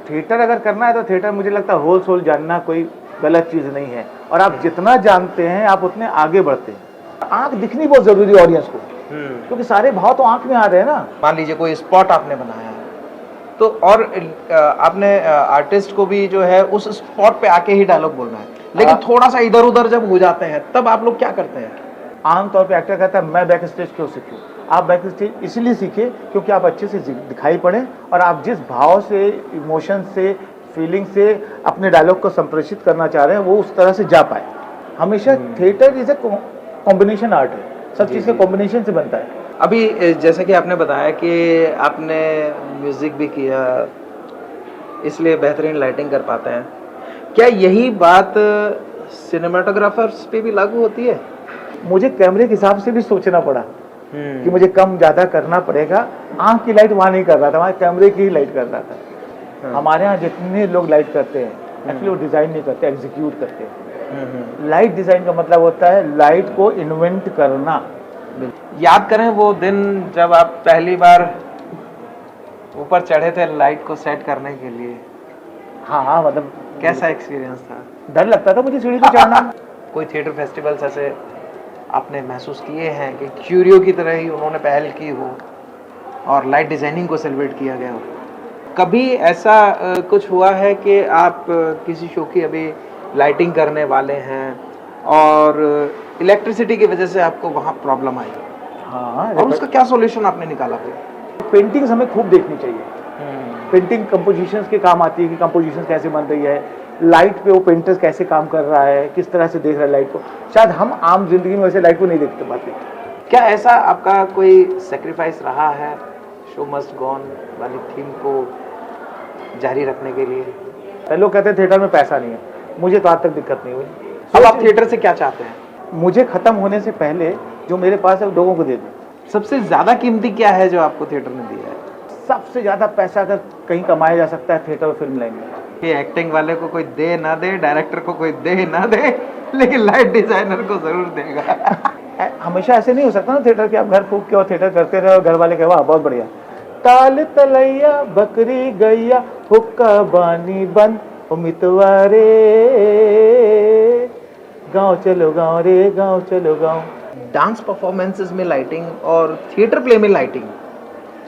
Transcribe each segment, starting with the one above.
Theatre अगर करना है तो थिएटर मुझे लगता है होल सोल जानना कोई गलत चीज़ नहीं है, और आप जितना जानते हैं आप उतने आगे बढ़ते हैं। आंख दिखनी बहुत ज़रूरी है ऑडियंस को, क्योंकि सारे भाव तो आंख में आ रहे हैं ना। मान लीजिए कोई स्पॉट आपने बनाया है तो, और आपने आर्टिस्ट को भी जो है उस स्पॉट पे आके ही डायलॉग बोलना है, लेकिन थोड़ा सा इधर उधर जब हो जाते हैं तब आप लोग क्या करते हैं? आमतौर पे एक्टर कहता है मैं बैक स्टेज क्यों सीखूं? आप बैक स्टेज इसलिए सीखे क्योंकि आप अच्छे से दिखाई पड़े, और आप जिस भाव से, इमोशन से, फीलिंग से अपने डायलॉग को संप्रेषित करना चाह रहे हैं वो उस तरह से जा पाए। हमेशा theatre is a combination art है, सब चीज़ के कॉम्बिनेशन से बनता है। अभी जैसे कि आपने बताया कि आपने म्यूजिक भी किया, इसलिए बेहतरीन लाइटिंग कर पाते हैं, क्या यही बात सिनेमाटोग्राफर्स पे भी लागू होती है? मुझे कैमरे के हिसाब से भी सोचना पड़ा कि मुझे कम ज़्यादा करना पड़ेगा। आँख की लाइट वहाँ नहीं कर रहा था, वहाँ कैमरे की ही लाइट कर रहा था। हमारे यहाँ जितने लोग लाइट करते हैं एक्चुअली वो डिज़ाइन नहीं करते, एग्जीक्यूट करते हैं। लाइट डिज़ाइन का मतलब होता है लाइट को इन्वेंट करना। याद करें वो दिन जब आप पहली बार ऊपर चढ़े थे लाइट को सेट करने के लिए? हाँ, मतलब कैसा एक्सपीरियंस था? डर लगता था मुझे सीढ़ी पे चढ़ना। कोई थिएटर फेस्टिवल्स ऐसे आपने महसूस किए हैं कि क्यूरियो की तरह ही उन्होंने पहल की हो और लाइट डिजाइनिंग को सेलिब्रेट किया गया हो? कभी ऐसा कुछ हुआ है कि आप किसी शो की अभी लाइटिंग करने वाले हैं और इलेक्ट्रिसिटी की वजह से आपको वहाँ प्रॉब्लम आई, हाँ, और उसका क्या सॉल्यूशन आपने निकाला फिर? पेंटिंग्स हमें खूब देखनी चाहिए। पेंटिंग कंपोजिशंस के काम आती है कि कंपोजिशन कैसे बन रही है, लाइट पे वो पेंटर्स कैसे काम कर रहा है, किस तरह से देख रहा है लाइट को। शायद हम आम जिंदगी में वैसे लाइट को नहीं देखते पाते। क्या ऐसा आपका कोई सेक्रीफाइस रहा है शो मस्ट गो ऑन वाली थीम को जारी रखने के लिए? लोग कहते हैं थिएटर में पैसा नहीं है, मुझे तो आज तक दिक्कत नहीं हुई। अब आप थिएटर से क्या चाहते हैं? मुझे खत्म होने से पहले जो मेरे पास है लोगों को दे दूं। सबसे ज्यादा कीमती क्या है जो आपको थिएटर ने दिया है? सबसे ज्यादा पैसा अगर कहीं कमाया जा सकता है थिएटर और फिल्म लाइन में। कि एक्टिंग वाले को कोई दे ना दे, डायरेक्टर को कोई दे ना दे, लेकिन लाइट डिजाइनर को जरूर देगा। हमेशा ऐसे नहीं हो सकता ना थिएटर के, आप घर फूक के और थिएटर करते रहे और घर वाले कहे वाह बहुत बढ़िया। ताल तलैया बकरी गैया हुक्का बानी बन मितवारे, गाँव चलो गाँव रे, गाँव चलो गाँव। डांस परफॉर्मेंसेस में लाइटिंग और थिएटर प्ले में लाइटिंग,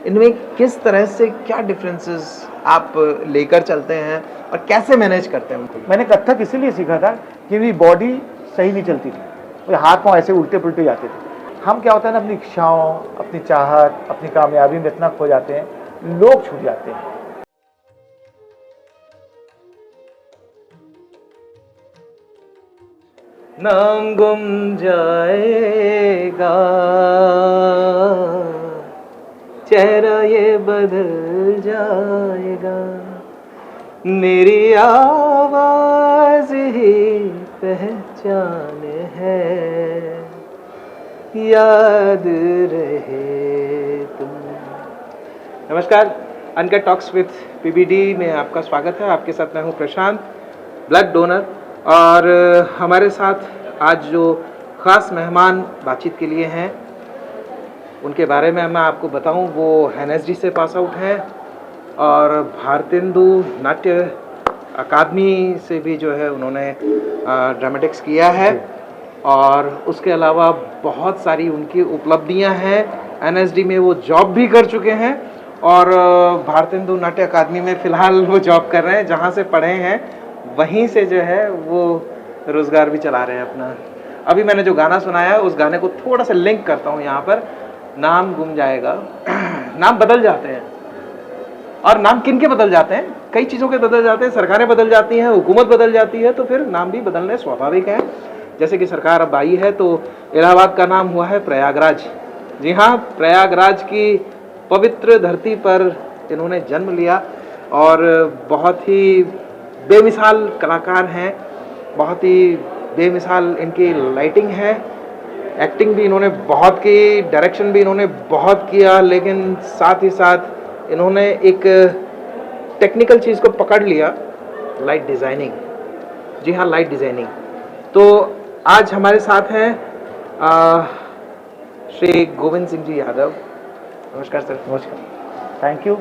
इनमें किस तरह से क्या डिफरेंसेस आप लेकर चलते हैं और कैसे मैनेज करते हैं उनको? मैंने कथक इसीलिए सीखा था कि मेरी बॉडी सही नहीं चलती थी, मेरे हाथ पाँव ऐसे उल्टे पुल्टे जाते थे। हम क्या होता है ना, अपनी इच्छाओं, अपनी चाहत, अपनी कामयाबी में इतना खो जाते हैं, लोग छूट जाते हैं। नाम गुम जाएगा, चेहरा ये बदल जाएगा, मेरी आवाज ही पहचान है, याद रहे तुम। नमस्कार, अनकट टॉक्स विद पीबीडी में आपका स्वागत है। आपके साथ मैं हूं प्रशांत, ब्लड डोनर, और हमारे साथ आज जो ख़ास मेहमान बातचीत के लिए हैं उनके बारे में मैं आपको बताऊं, वो एनएसडी से पास आउट हैं और भारतेंदु नाट्य अकादमी से भी जो है उन्होंने ड्रामेटिक्स किया है, और उसके अलावा बहुत सारी उनकी उपलब्धियां हैं। एनएसडी में वो जॉब भी कर चुके हैं और भारतेंदु नाट्य अकादमी में फ़िलहाल वो जॉब कर रहे हैं, जहाँ से पढ़े हैं वहीं से जो है वो रोज़गार भी चला रहे हैं अपना। अभी मैंने जो गाना सुनाया उस गाने को थोड़ा सा लिंक करता हूँ यहाँ पर। नाम गुम जाएगा, नाम बदल जाते हैं, और नाम किन के बदल जाते हैं? कई चीज़ों के बदल जाते हैं, सरकारें बदल जाती हैं, हुकूमत बदल जाती है, तो फिर नाम भी बदलने स्वाभाविक है। जैसे कि सरकार अब आई है तो इलाहाबाद का नाम हुआ है प्रयागराज। जी हाँ, प्रयागराज की पवित्र धरती पर इन्होंने जन्म लिया और बहुत ही बेमिसाल कलाकार हैं, बहुत ही बेमिसाल इनकी लाइटिंग है, एक्टिंग भी इन्होंने बहुत की, डायरेक्शन भी इन्होंने बहुत किया, लेकिन साथ ही साथ इन्होंने एक टेक्निकल चीज़ को पकड़ लिया, लाइट डिज़ाइनिंग। जी हाँ, लाइट डिज़ाइनिंग। तो आज हमारे साथ हैं श्री गोविंद सिंह जी यादव। नमस्कार सर। नमस्कार, थैंक यू,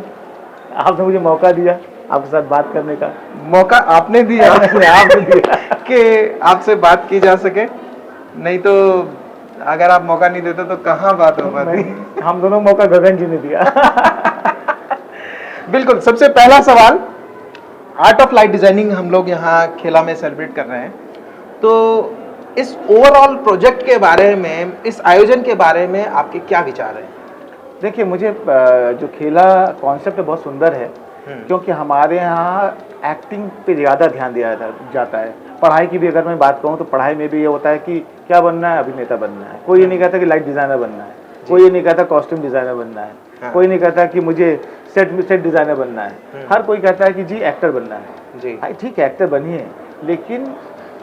आपने मुझे मौका दिया। आपके साथ बात करने का। मौका आपने दिया आपने दिया। कि आपसे बात की जा सके, नहीं तो अगर आप मौका नहीं देते तो कहाँ बात हो पाती। हम दोनों मौका गगन जी ने दिया। बिल्कुल, सबसे पहला सवाल, आर्ट ऑफ लाइट डिजाइनिंग हम लोग यहाँ खेला में सेलिब्रेट कर रहे हैं, तो इस ओवरऑल प्रोजेक्ट के बारे में, इस आयोजन के बारे में आपके क्या विचार हैं? देखिए, मुझे जो खेला कॉन्सेप्ट बहुत सुंदर है, क्योंकि हमारे यहाँ एक्टिंग पे ज़्यादा ध्यान दिया जाता है। पढ़ाई की भी अगर मैं बात कहूँ तो पढ़ाई में भी ये होता है कि क्या बनना है, अभिनेता बनना है। कोई ये नहीं कहता कि लाइट डिज़ाइनर बनना है, कोई ये नहीं कहता कॉस्ट्यूम डिज़ाइनर बनना है, हाँ। कोई नहीं कहता कि मुझे सेट डिज़ाइनर बनना है। हर कोई कहता है कि जी एक्टर बनना है। जी, भाई ठीक है, एक्टर बनिए, लेकिन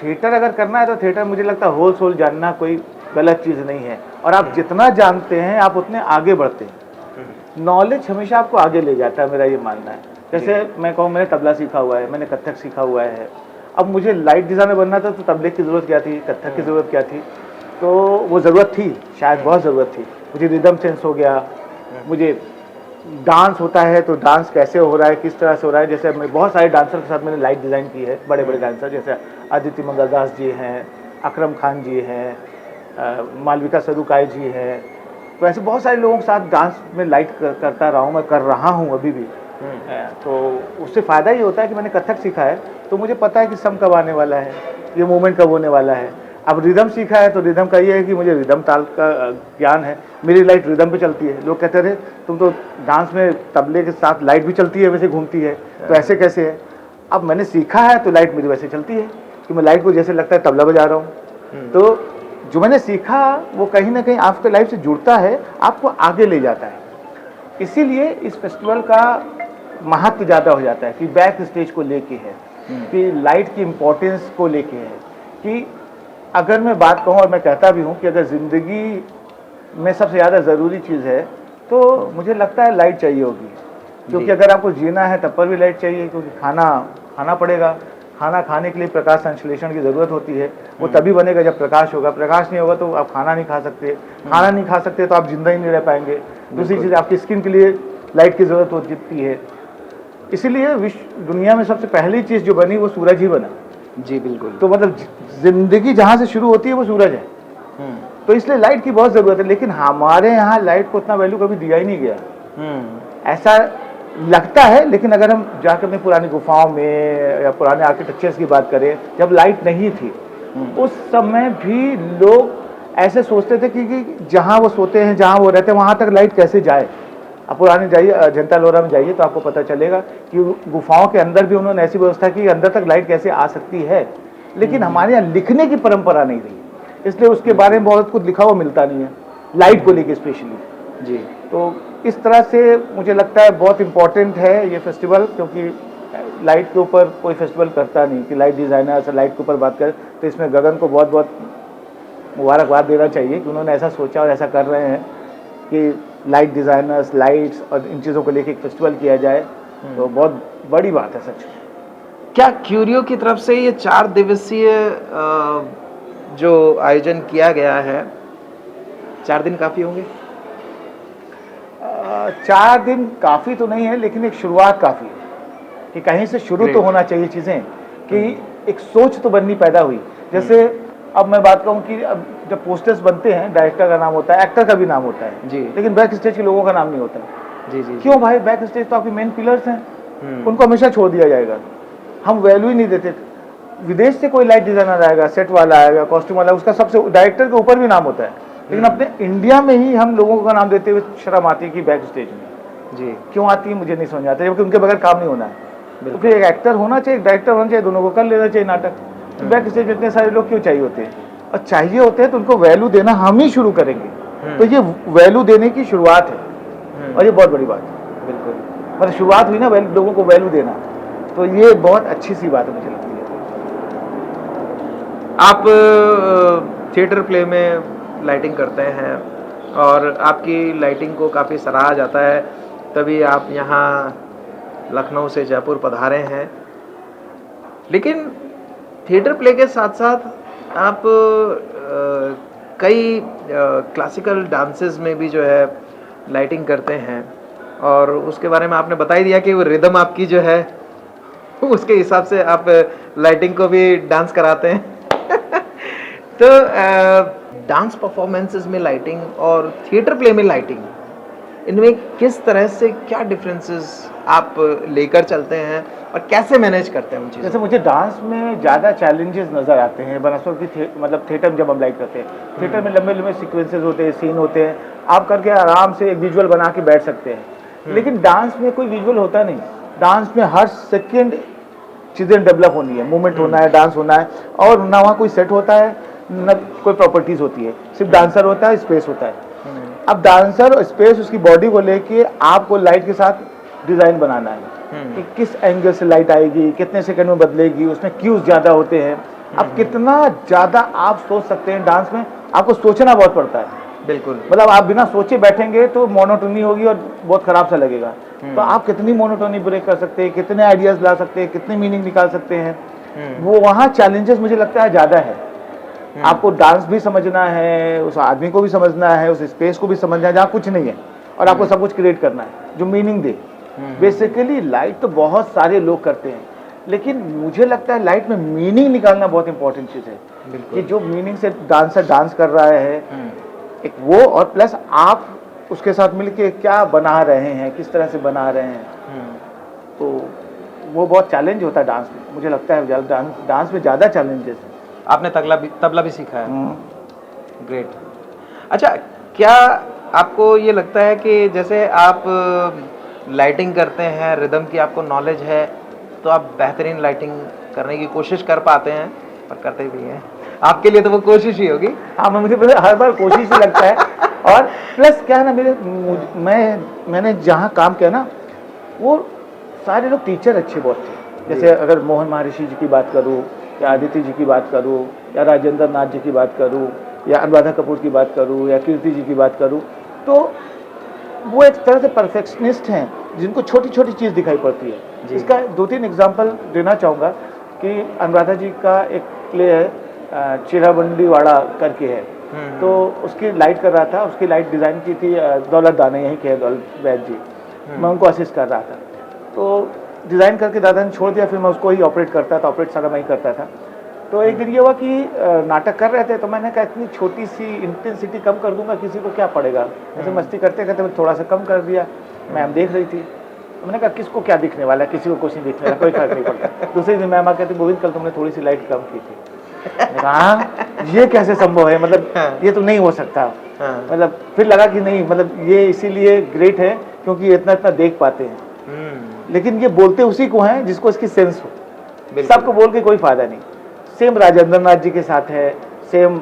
थिएटर अगर करना है तो थिएटर मुझे लगता है होल सोल जानना कोई गलत चीज़ नहीं है। और आप जितना जानते हैं आप उतने आगे बढ़ते हैं। नॉलेज हमेशा आपको आगे ले जाता है, मेरा ये मानना है। जैसे मैं कहूँ, मैंने तबला सीखा हुआ है, मैंने कथक सीखा हुआ है। अब मुझे लाइट डिज़ाइनर बनना था तो तबले की ज़रूरत क्या थी, कथक की ज़रूरत क्या थी? तो वो ज़रूरत थी, शायद बहुत ज़रूरत थी। मुझे रिदम सेंस हो गया, मुझे डांस होता है तो डांस कैसे हो रहा है, किस तरह से हो रहा है। जैसे मैं बहुत सारे डांसर के साथ मैंने लाइट डिज़ाइन की है, बड़े बड़े डांसर जैसे आदित्य मंगलदास जी हैं, अकरम खान जी हैं, मालविका सरुकाई जी हैं। तो ऐसे बहुत सारे लोगों के साथ डांस में लाइट करता रहा हूँ, मैं कर रहा हूँ अभी भी। तो उससे फ़ायदा ये होता है कि मैंने कथक सीखा है तो मुझे पता है कि सम कब आने वाला है, ये मोमेंट कब होने वाला है। अब रिदम सीखा है तो रिदम का ये है कि मुझे रिदम ताल का ज्ञान है, मेरी लाइट रिदम पे चलती है। लोग कहते थे तुम तो डांस में तबले के साथ लाइट भी चलती है, वैसे घूमती है, तो ऐसे कैसे है? अब मैंने सीखा है तो लाइट मेरी वैसे चलती है कि मैं लाइट को जैसे लगता है तबला बजा रहा हूँ। तो जो मैंने सीखा वो कहीं ना कहीं आपके लाइफ से जुड़ता है, आपको आगे ले जाता है। इसीलिए इस फेस्टिवल का महत्व ज़्यादा हो जाता है कि बैक स्टेज को लेके है, कि लाइट की इम्पोर्टेंस को लेके है। कि अगर मैं बात कहूँ, और मैं कहता भी हूँ कि अगर ज़िंदगी में सबसे ज़्यादा ज़रूरी चीज़ है तो मुझे लगता है लाइट चाहिए होगी। क्योंकि अगर आपको जीना है तब पर भी लाइट चाहिए, क्योंकि खाना पड़ेगा। खाना खाने के लिए प्रकाश संश्लेषण की ज़रूरत होती है। वो तभी बनेगा जब प्रकाश होगा। प्रकाश नहीं होगा तो आप खाना नहीं खा सकते, खाना नहीं खा सकते तो आप जिंदा ही नहीं रह पाएंगे। दूसरी चीज़, आपकी स्किन के लिए लाइट की ज़रूरत होती है। इसीलिए विश्व दुनिया में सबसे पहली चीज़ जो बनी वो सूरज ही बना। जी बिल्कुल। तो मतलब जिंदगी जहाँ से शुरू होती है वो सूरज है। तो इसलिए लाइट की बहुत ज़रूरत है। लेकिन हमारे यहाँ लाइट को उतना वैल्यू कभी दिया ही नहीं गया। ऐसा लगता है, लेकिन अगर हम जाकर अपनी पुरानी गुफाओं में या पुराने आर्किटेक्चर्स की बात करें, जब लाइट नहीं थी उस समय भी लोग ऐसे सोचते थे कि जहाँ वो सोते हैं, जहाँ वो रहते हैं, वहाँ तक लाइट कैसे जाए। आप पुराने जाइए, अजंता लोरा में जाइए तो आपको पता चलेगा कि गुफाओं के अंदर भी उन्होंने ऐसी व्यवस्था की अंदर तक लाइट कैसे आ सकती है। लेकिन हमारे यहाँ लिखने की परंपरा नहीं रही, इसलिए उसके बारे में बहुत कुछ लिखा हुआ मिलता नहीं है, लाइट को लेके स्पेशली। जी, तो इस तरह से मुझे लगता है बहुत इम्पोर्टेंट है ये फेस्टिवल, क्योंकि लाइट के ऊपर कोई फेस्टिवल करता नहीं कि लाइट डिज़ाइनर से लाइट के ऊपर बात करें। तो इसमें गगन को बहुत बहुत मुबारकबाद देना चाहिए कि उन्होंने ऐसा सोचा और ऐसा कर रहे हैं कि लाइट डिज़ाइनर्स, लाइट्स और इन चीज़ों को लेके एक फेस्टिवल किया जाए, तो बहुत बड़ी बात है सच में। क्या क्यूरियो की तरफ से ये 4 दिवसीय जो आयोजन किया गया है, 4 दिन काफ़ी होंगे? 4 दिन काफ़ी तो नहीं है, लेकिन एक शुरुआत काफ़ी है कि कहीं से शुरू तो होना चाहिए चीज़ें, कि एक सोच तो बननी पैदा हुई। जैसे अब मैं बात कहूँ कि अब जब पोस्टर्स बनते हैं, डायरेक्टर का नाम होता है, एक्टर का भी नाम होता है जी, लेकिन बैक स्टेज के लोगों का नाम नहीं होता है। जी जी। क्यों भाई? बैक स्टेज तो आपके मेन पिलर्स हैं, उनको हमेशा छोड़ दिया जाएगा। हम वैल्यू ही नहीं देते। विदेश से कोई लाइट डिज़ाइनर आएगा, सेट वाला आएगा, कॉस्ट्यूम वाला, उसका सबसे डायरेक्टर के ऊपर भी नाम होता है, लेकिन अपने इंडिया में ही हम लोगों का नाम देते हुए शर्म आती है कि बैक स्टेज में। जी, क्यों आती है मुझे नहीं समझ आता, जबकि उनके बगैर काम नहीं होना है। तो फिर एक एक्टर होना चाहिए, एक डायरेक्टर होना चाहिए, दोनों को कर लेना चाहिए नाटक। तो बैक स्टेज में इतने सारे लोग क्यों चाहिए होते हैं? और चाहिए होते हैं तो उनको वैल्यू देना हम ही शुरू करेंगे। तो ये वैल्यू देने की शुरुआत है और ये बहुत बड़ी बात है। बिल्कुल, मतलब शुरुआत हुई ना लोगों को वैल्यू देना, तो ये बहुत अच्छी सी बात है मुझे लगती है। आप थिएटर प्ले में लाइटिंग करते हैं और आपकी लाइटिंग को काफ़ी सराहा जाता है, तभी आप यहाँ लखनऊ से जयपुर पधारे हैं। लेकिन थिएटर प्ले के साथ साथ आप कई क्लासिकल डांसेस में भी जो है लाइटिंग करते हैं, और उसके बारे में आपने बता ही दिया कि वो रिदम आपकी जो है उसके हिसाब से आप लाइटिंग को भी डांस कराते हैं। तो डांस परफॉर्मेंसेस में लाइटिंग और थिएटर प्ले में लाइटिंग, इनमें किस तरह से क्या डिफरेंसेस आप लेकर चलते हैं और कैसे मैनेज करते हैं उन चीज़ों जैसे मुझे डांस में ज़्यादा चैलेंजेस नज़र आते हैं बनस्पत की मतलब थिएटर में जब हम लाइट करते हैं, थिएटर में लंबे लंबे सीक्वेंसेस होते हैं, सीन होते हैं, आप करके आराम से एक विजुअल बना के बैठ सकते हैं। लेकिन डांस में कोई विजुअल होता नहीं, डांस में हर सेकेंड चीज़ें डेवलप होनी है, मूवमेंट होना है, डांस होना है, और ना वहाँ कोई सेट होता है न कोई प्रॉपर्टीज़ होती है, सिर्फ डांसर होता है, स्पेस होता है। अब डांसर और स्पेस उसकी बॉडी को लेके आपको लाइट के साथ डिज़ाइन बनाना है कि किस एंगल से लाइट आएगी, कितने सेकंड में बदलेगी, उसमें क्यूज ज़्यादा होते हैं। अब कितना ज़्यादा आप सोच सकते हैं डांस में, आपको सोचना बहुत पड़ता है। बिल्कुल, मतलब आप बिना सोचे बैठेंगे तो मोनोटोनी होगी और बहुत खराब सा लगेगा। तो आप कितनी मोनोटोनी ब्रेक कर सकते हैं, कितने आइडियाज़ ला सकते हैं, कितने मीनिंग निकाल सकते हैं, वो वहाँ चैलेंजेस मुझे लगता है ज़्यादा है। आपको डांस भी समझना है, उस आदमी को भी समझना है, उस स्पेस को भी समझना है जहाँ कुछ नहीं है, और आपको सब कुछ क्रिएट करना है जो मीनिंग दे। बेसिकली लाइट तो बहुत सारे लोग करते हैं, लेकिन मुझे लगता है लाइट में मीनिंग निकालना बहुत इंपॉर्टेंट चीज़ है कि जो मीनिंग से डांसर डांस कर रहा है एक वो, और प्लस आप उसके साथ मिलके क्या बना रहे हैं, किस तरह से बना रहे हैं। तो वो बहुत चैलेंज होता है डांस में, मुझे लगता है डांस में ज़्यादा चैलेंजेस है। आपने तबला भी सीखा है, ग्रेट। अच्छा, क्या आपको ये लगता है कि जैसे आप लाइटिंग करते हैं, रिदम की आपको नॉलेज है, तो आप बेहतरीन लाइटिंग करने की कोशिश कर पाते हैं और करते भी हैं? आपके लिए तो वो कोशिश ही होगी। हाँ, मुझे हर बार कोशिश ही लगता है। और प्लस क्या है ना, मैंने जहाँ काम किया ना, वो सारे लोग टीचर अच्छे बहुत थे। जैसे अगर मोहन महर्षि जी की बात करूँ, या आदित्य जी की बात करूँ, या राजेंद्र नाथ जी की बात करूँ, या अनुराधा कपूर की बात करूँ, या कीर्ति जी की बात करूँ, तो वो एक तरह से परफेक्शनिस्ट हैं जिनको छोटी छोटी चीज़ दिखाई पड़ती है। इसका 2-3 एग्जाम्पल देना चाहूँगा कि अनुराधा जी का एक प्ले है चिराबंदी वाड़ा करके है, तो उसकी लाइट कर रहा था, उसकी लाइट डिज़ाइन की थी दौलत दाना, यहीं के है दौलत वैद जी, मैं उनको असिस्ट कर रहा था। तो डिज़ाइन करके दादा ने छोड़ दिया, फिर मैं उसको ही ऑपरेट करता था, ऑपरेट सारा मैं ही करता था। तो एक दिन ये हुआ कि नाटक कर रहे थे, तो मैंने कहा इतनी छोटी सी इंटेंसिटी कम कर दूंगा, किसी को क्या पड़ेगा, ऐसे मस्ती करते करते थोड़ा सा कम कर दिया। मैम देख रही थी, तो मैंने कहा किसको क्या दिखने वाला है, किसी को कुछ नहीं दिखने वाला, कोई फर्क नहीं पड़ता। दूसरे दिन मैम कहती गोविंद कल तुमने थोड़ी सी लाइट कम की थी। मैंने कहा ये कैसे संभव है, मतलब ये तो नहीं हो सकता। मतलब फिर लगा कि नहीं, मतलब ये इसीलिए ग्रेट है क्योंकि इतना इतना देख पाते हैं, लेकिन ये बोलते उसी को हैं जिसको इसकी सेंस हो। सबको बोल के कोई फायदा नहीं। सेम राजेंद्र नाथ जी के साथ है, सेम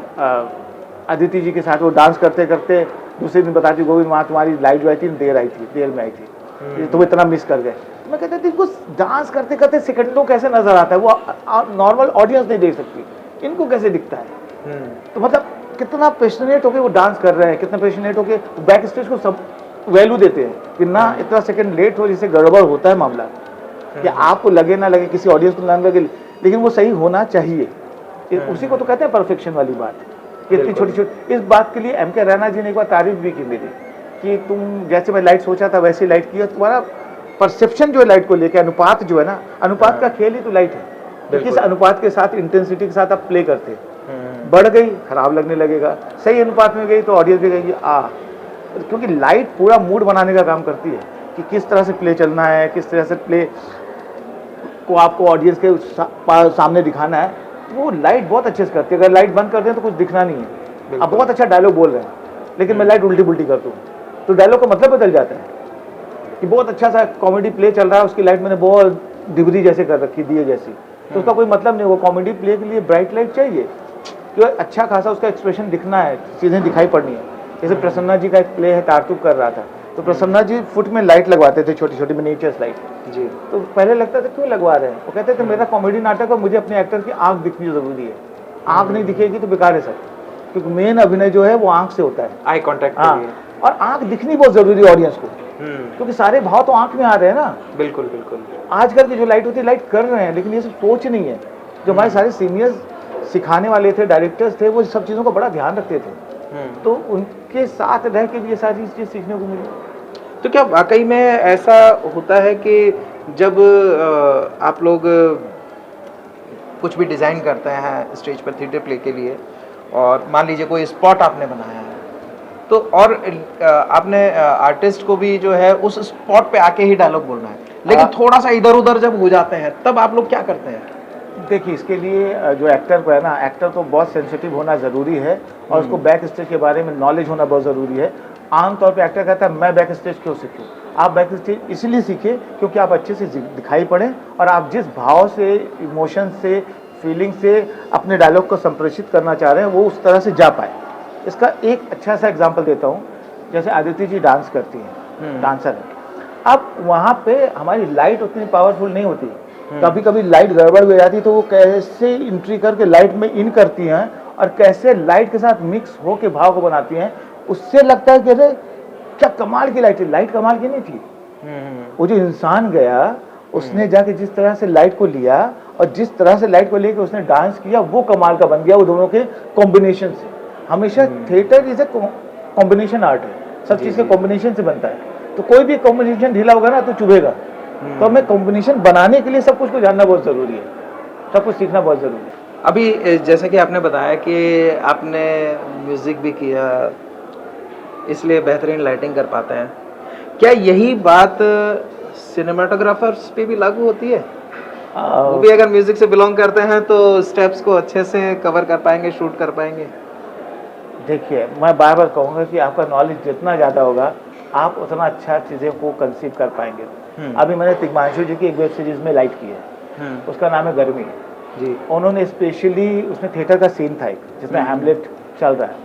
अदिति जी के साथ, वो डांस करते करते दूसरे दिन बताती गोविंद वहाँ तुम्हारी लाइट जो आई थी देर में आई थी, तुम इतना मिस कर गए। मैं कहता था इनको डांस करते करते सेकंडों कैसे नजर आता है, वो नॉर्मल ऑडियंस नहीं देख सकती, इनको कैसे दिखता है। तो मतलब कितना पैशनेट होके वो डांस कर रहे हैं, कितना पैशनेट होके बैक स्टेज को सब वैल्यू देते हैं कि ना इतना सेकंड लेट हो जिससे गड़बड़ होता है मामला, कि आपको लगे ना लगे, किसी ऑडियंस को ना लगे, लेकिन वो सही होना चाहिए। उसी को तो कहते हैं परफेक्शन वाली बात, इतनी छोटी छोटी। इस बात के लिए M.K. रैना जी ने एक बार तारीफ भी की मेरी कि तुम जैसे मैं लाइट सोचा था वैसे लाइट किया, तुम्हारा परसेप्शन जो है लाइट को लेकर, अनुपात जो है ना, अनुपात का खेल ही तो लाइट है। किस अनुपात के साथ, इंटेंसिटी के साथ आप प्ले करते हैं, बढ़ गई खराब लगने लगेगा, सही अनुपात में गई तो ऑडियंस भी कहेगी क्योंकि लाइट पूरा मूड बनाने का काम करती है कि किस तरह से प्ले चलना है, किस तरह से प्ले को आपको ऑडियंस के सामने दिखाना है। वो लाइट बहुत अच्छे से करती है। अगर लाइट बंद कर दें तो कुछ दिखना नहीं है। आप बहुत अच्छा डायलॉग बोल रहे हैं, लेकिन मैं लाइट उल्टी पुल्टी कर दूँ तो डायलॉग का मतलब बदल जाता है। कि बहुत अच्छा सा कॉमेडी प्ले चल रहा है, उसकी लाइट मैंने बहुत डिबरी जैसे कर रखी, दिए जैसी, तो उसका कोई मतलब नहीं। वो कॉमेडी प्ले के लिए ब्राइट लाइट चाहिए, जो अच्छा खासा उसका एक्सप्रेशन दिखना है, चीज़ें दिखाई पड़नी है। जैसे प्रसन्ना जी का एक प्ले है, तारतुक कर रहा था, तो प्रसन्ना जी फुट में लाइट लगवाते थे, छोटी छोटी मिनिएचर्स लाइट जी। तो पहले लगता था क्यों लगवा रहे हैं, वो कहते थे मेरा कॉमेडी नाटक है, मुझे अपने एक्टर की आंख दिखनी जरूरी है, आंख नहीं दिखेगी तो बेकार है सब, क्योंकि मेन अभिनय जो है वो आंख से होता है, आई कॉन्टैक्ट। हाँ, और आंख दिखनी बहुत जरूरी है ऑडियंस को, क्योंकि सारे भाव तो आंख में आ रहे हैं ना। बिल्कुल बिल्कुल। आजकल की जो लाइट होती है, लाइट कर रहे हैं, लेकिन ये सब सोच नहीं है। जो हमारे सारे सीनियर्स सिखाने वाले थे, डायरेक्टर्स थे, वो सब चीज़ों का बड़ा ध्यान रखते थे, तो उनके साथ रह के भी ये सारी चीज़ सीखने को मिली। तो क्या वाकई में ऐसा होता है कि जब आप लोग कुछ भी डिज़ाइन करते हैं स्टेज पर थिएटर प्ले के लिए, और मान लीजिए कोई स्पॉट आपने बनाया है, तो और आपने आर्टिस्ट को भी जो है उस स्पॉट पे आके ही डायलॉग बोलना है, लेकिन थोड़ा सा इधर उधर जब हो जाते हैं तब आप लोग क्या करते हैं? देखिए, इसके लिए जो एक्टर को है ना, एक्टर को बहुत सेंसिटिव होना ज़रूरी है और उसको बैक स्टेज के बारे में नॉलेज होना बहुत ज़रूरी है। आमतौर पे एक्टर कहता है मैं बैक स्टेज क्यों सीखूं? आप बैक स्टेज इसलिए सीखें क्योंकि आप अच्छे से दिखाई पड़ें और आप जिस भाव से, इमोशन से, फीलिंग से अपने डायलॉग को संप्रेषित करना चाह रहे हैं वो उस तरह से जा पाए। इसका एक अच्छा सा एग्जाम्पल देता हूँ। जैसे आदित्य जी डांस करती हैं, डांसर है। अब वहाँ पे हमारी लाइट उतनी पावरफुल नहीं होती, कभी कभी लाइट गड़बड़ हो जाती है, तो वो कैसे एंट्री करके लाइट में इन करती हैं और कैसे लाइट के साथ मिक्स हो के भाव को बनाती हैं, उससे लगता है कि अरे क्या कमाल की लाइट थी। लाइट कमाल की नहीं थी, वो जो इंसान गया उसने जाके जिस तरह से लाइट को लिया और जिस तरह से लाइट को लेकर उसने डांस किया वो कमाल का बन गया, वो दोनों के कॉम्बिनेशन से। हमेशा theatre is a combination art है, सब चीज़ के कॉम्बिनेशन से बनता है। तो कोई भी कॉम्बिनेशन ढीला होगा ना तो चुभेगा। तो हमें कॉम्बिनेशन बनाने के लिए सब कुछ को जानना बहुत ज़रूरी है, सब कुछ सीखना बहुत ज़रूरी है। अभी जैसे कि आपने बताया कि आपने म्यूज़िक भी किया, इसलिए बेहतरीन लाइटिंग कर पाते हैं, क्या यही बात सिनेमाटोग्राफर्स पे भी लागू होती है? वो भी अगर म्यूज़िक से बिलोंग करते हैं तो स्टेप्स को अच्छे से कवर कर पाएंगे, शूट कर पाएंगे? देखिए, मैं बार बार कहूँगा कि आपका नॉलेज जितना ज़्यादा होगा आप उतना अच्छा चीज़ें को कंसीव कर पाएंगे। अभी मैंने तिग्मांशु जी की एक वेब सीरीज में लाइट की है, उसका नाम है गर्मी जी। उन्होंने स्पेशली, उसमें थिएटर का सीन था एक जिसमें हैमलेट चल रहा है,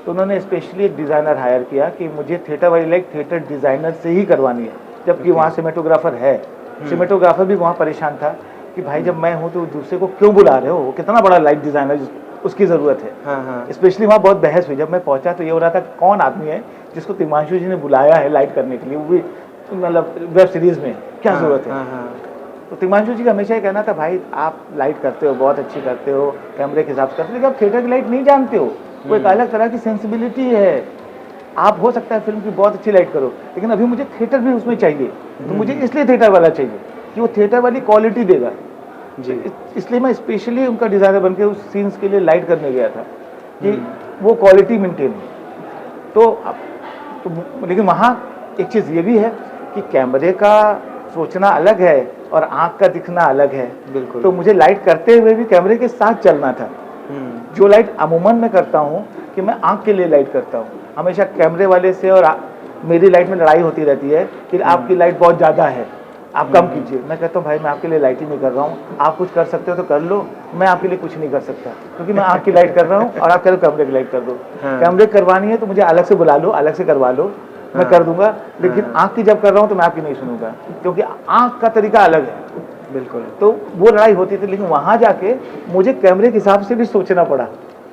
तो उन्होंने स्पेशली एक डिज़ाइनर हायर किया कि मुझे थिएटर वाली लाइट थिएटर डिज़ाइनर से ही करवानी है, जबकि वहाँ सिनेमेटोग्राफर है। सिनेमेटोग्राफर भी वहाँ परेशान था कि भाई जब मैं हूँ तो दूसरे को क्यों बुला रहे हो, वो कितना बड़ा लाइट डिज़ाइनर, उसकी ज़रूरत है। स्पेशली वहाँ बहुत बहस हुई। जब मैं पहुँचा तो ये हो रहा था कौन आदमी है जिसको तिग्मांशु जी ने बुलाया है लाइट करने के लिए, वो भी मतलब वेब सीरीज़ में, क्या ज़रूरत है। तो तिग्मांशु जी का हमेशा ये कहना था भाई आप लाइट करते हो, बहुत अच्छी करते हो, कैमरे के हिसाब से करते हो, लेकिन आप थिएटर की लाइट नहीं जानते हो, वो एक अलग तरह की सेंसिबिलिटी है। आप हो सकता है फिल्म की बहुत अच्छी लाइट करो, लेकिन अभी मुझे थिएटर भी उसमें चाहिए, तो मुझे इसलिए थिएटर वाला चाहिए कि वो थिएटर वाली क्वालिटी देगा जी। इसलिए मैं स्पेशली उनका डिज़ाइनर बन के उस सीन्स के लिए लाइट करने गया था कि वो क्वालिटी मेंटेन हो। तो लेकिन वहाँ एक चीज़ ये भी है कि कैमरे का सोचना अलग है और आँख का दिखना अलग है। बिल्कुल। तो मुझे लाइट करते हुए भी कैमरे के साथ चलना था। जो लाइट अमूमन मैं करता हूँ कि मैं आँख के लिए लाइट करता हूँ, हमेशा कैमरे वाले से और मेरी लाइट में लड़ाई होती रहती है कि आपकी लाइट बहुत ज़्यादा है, आप कम कीजिए। मैं कहता हूँ भाई मैं आपके लिए लाइट ही नहीं कर रहा हूँ, आप कुछ कर सकते हो तो कर लो, मैं आपके लिए कुछ नहीं कर सकता, क्योंकि मैं आँख की लाइट कर रहा हूँ और आप कह रहे हो कैमरे की लाइट कर दो। कैमरे करवानी है तो मुझे अलग से बुला लो, अलग से करवा लो, मैं कर दूंगा, लेकिन आँख की जब कर रहा हूँ तो मैं आपकी नहीं सुनूंगा, क्योंकि आँख का तरीका अलग है। बिल्कुल। तो वो लड़ाई होती थी, लेकिन वहाँ जाके मुझे कैमरे के हिसाब से भी सोचना पड़ा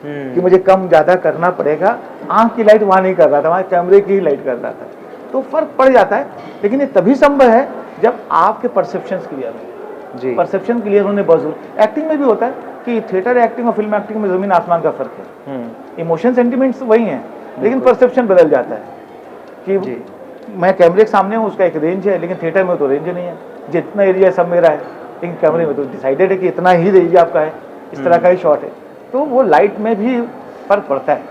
कि मुझे कम ज़्यादा करना पड़ेगा। आँख की लाइट वहाँ नहीं कर रहा था, वहाँ कैमरे की ही लाइट कर रहा था, तो फर्क पड़ जाता है। लेकिन ये तभी संभव है जब आपके परसेप्शंस क्लियर हो जी। परसेप्शन क्लियर होने बहुत जरूरी। एक्टिंग में भी होता है कि थिएटर एक्टिंग और फिल्म एक्टिंग में ज़मीन आसमान का फर्क है। इमोशन सेंटिमेंट्स वही हैं, लेकिन परसेप्शन बदल जाता है कि मैं कैमरे के सामने हूँ, उसका एक रेंज है, लेकिन थिएटर में तो रेंज नहीं है, जितना एरिया सब मेरा है, लेकिन कैमरे में तो डिसाइडेड है कि इतना ही एरिया आपका है, इस तरह का ही शॉट है। तो वो लाइट में भी फर्क पड़ता है।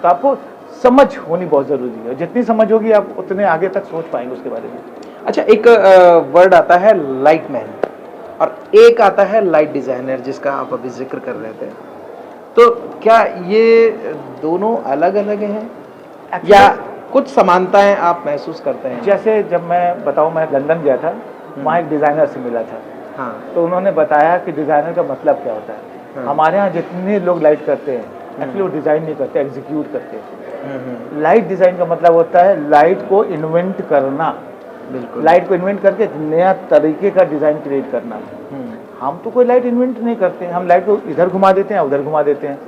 तो आपको समझ होनी बहुत ज़रूरी है, जितनी समझ होगी आप उतने आगे तक सोच पाएंगे उसके बारे में। अच्छा, एक वर्ड आता है लाइट मैन और एक आता है लाइट डिज़ाइनर, जिसका आप अभी जिक्र कर रहे थे, तो क्या ये दोनों अलग अलग हैं या कुछ समानताएं आप महसूस करते हैं? जैसे जब मैं बताऊं, मैं लंदन गया था, वहाँ एक डिज़ाइनर से मिला था। हाँ। तो उन्होंने बताया कि डिज़ाइनर का मतलब क्या होता है। हाँ। हमारे यहाँ जितने लोग लाइट करते हैं एक्चुअली वो डिज़ाइन नहीं करते, एग्जीक्यूट करते हैं। लाइट डिज़ाइन का मतलब होता है लाइट को इन्वेंट करना। बिल्कुल। लाइट को इन्वेंट करके एक नया तरीके का डिज़ाइन क्रिएट करना। हम तो कोई लाइट इन्वेंट नहीं करते, हम लाइट को इधर घुमा देते हैं, उधर घुमा देते हैं,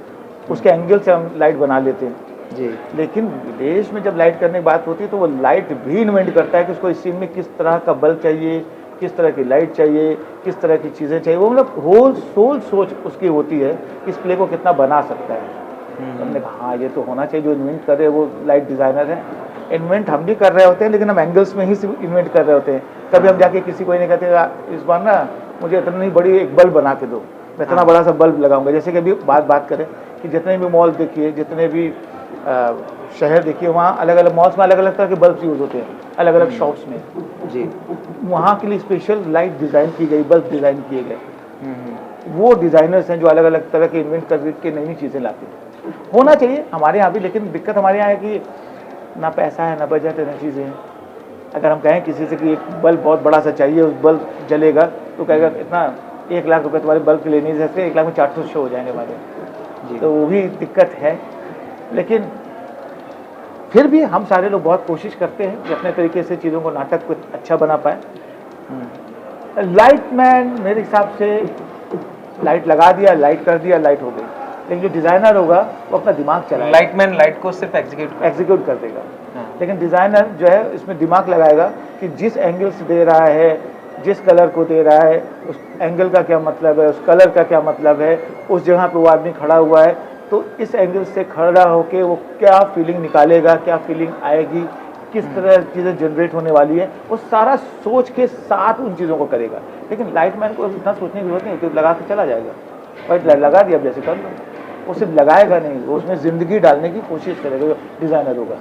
उसके एंगल से हम लाइट बना लेते हैं जी। लेकिन विदेश में जब लाइट करने की बात होती है तो वो लाइट भी इन्वेंट करता है कि उसको इस सीन में किस तरह का बल्ब चाहिए, किस तरह की लाइट चाहिए, किस तरह की चीज़ें चाहिए। वो मतलब होल सोल सोच उसकी होती है कि इस प्ले को कितना बना सकता है। तो हमने कहा हाँ ये तो होना चाहिए, जो इन्वेंट करे वो लाइट डिज़ाइनर है। इन्वेंट हम भी कर रहे होते हैं, लेकिन हम एंगल्स में ही सिर्फ इन्वेंट कर रहे होते हैं। कभी हम जाके किसी को नहीं कहते इस बार ना मुझे इतनी बड़ी एक बल्ब बना के दो, मैं इतना बड़ा सा बल्ब लगाऊंगा। जैसे कि अभी बात करें कि जितने भी मॉल देखिए, जितने भी शहर देखिए, वहाँ अलग अलग मॉल्स में अलग अलग तरह के बल्ब यूज़ होते हैं, अलग अलग शॉप्स में जी। वहाँ के लिए स्पेशल लाइट डिज़ाइन की गई, बल्ब डिज़ाइन किए गए। वो डिज़ाइनर्स हैं जो अलग अलग तरह के इन्वेंट करके नई नई चीज़ें लाते हैं। होना चाहिए हमारे यहाँ भी, लेकिन दिक्कत हमारे यहाँ है कि ना पैसा है, ना बजट है, ना चीज़ें हैं। अगर हम कहें किसी से कि एक बल्ब बहुत बड़ा सा चाहिए, उस बल्ब जलेगा, तो कहेगा इतना 1 लाख रुपए तुम्हारे बल्ब के लिए नहीं सकते, 1 लाख में 4 शो हो जाएंगे हमारे जी। तो वो भी दिक्कत है, लेकिन फिर भी हम सारे लोग बहुत कोशिश करते हैं कि अपने तरीके से चीज़ों को, नाटक को अच्छा बना पाए। लाइट मैन मेरे हिसाब से लाइट लगा दिया, लाइट कर दिया, लाइट हो गई। लेकिन जो डिज़ाइनर होगा वो अपना दिमाग चलाएगा। लाइट मैन लाइट को सिर्फ एग्जीक्यूट कर देगा। लेकिन डिज़ाइनर जो है इसमें दिमाग लगाएगा कि जिस एंगल से दे रहा है, जिस कलर को दे रहा है, उस एंगल का क्या मतलब है, उस कलर का क्या मतलब है, उस जगह पे वो आदमी खड़ा हुआ है तो इस एंगल से खड़ा होके वो क्या फीलिंग निकालेगा, क्या फीलिंग आएगी, किस तरह चीज़ें जनरेट होने वाली है, वो सारा सोच के साथ उन चीज़ों को करेगा। लेकिन लाइटमैन को इतना सोचने की जरूरत नहीं, तो लगा के चला जाएगा, वाइट लाइट लगा दिया, अब जैसे कर लो। वो सिर्फ लगाएगा नहीं, वो उसमें ज़िंदगी डालने की कोशिश करेगा जो डिज़ाइनर होगा।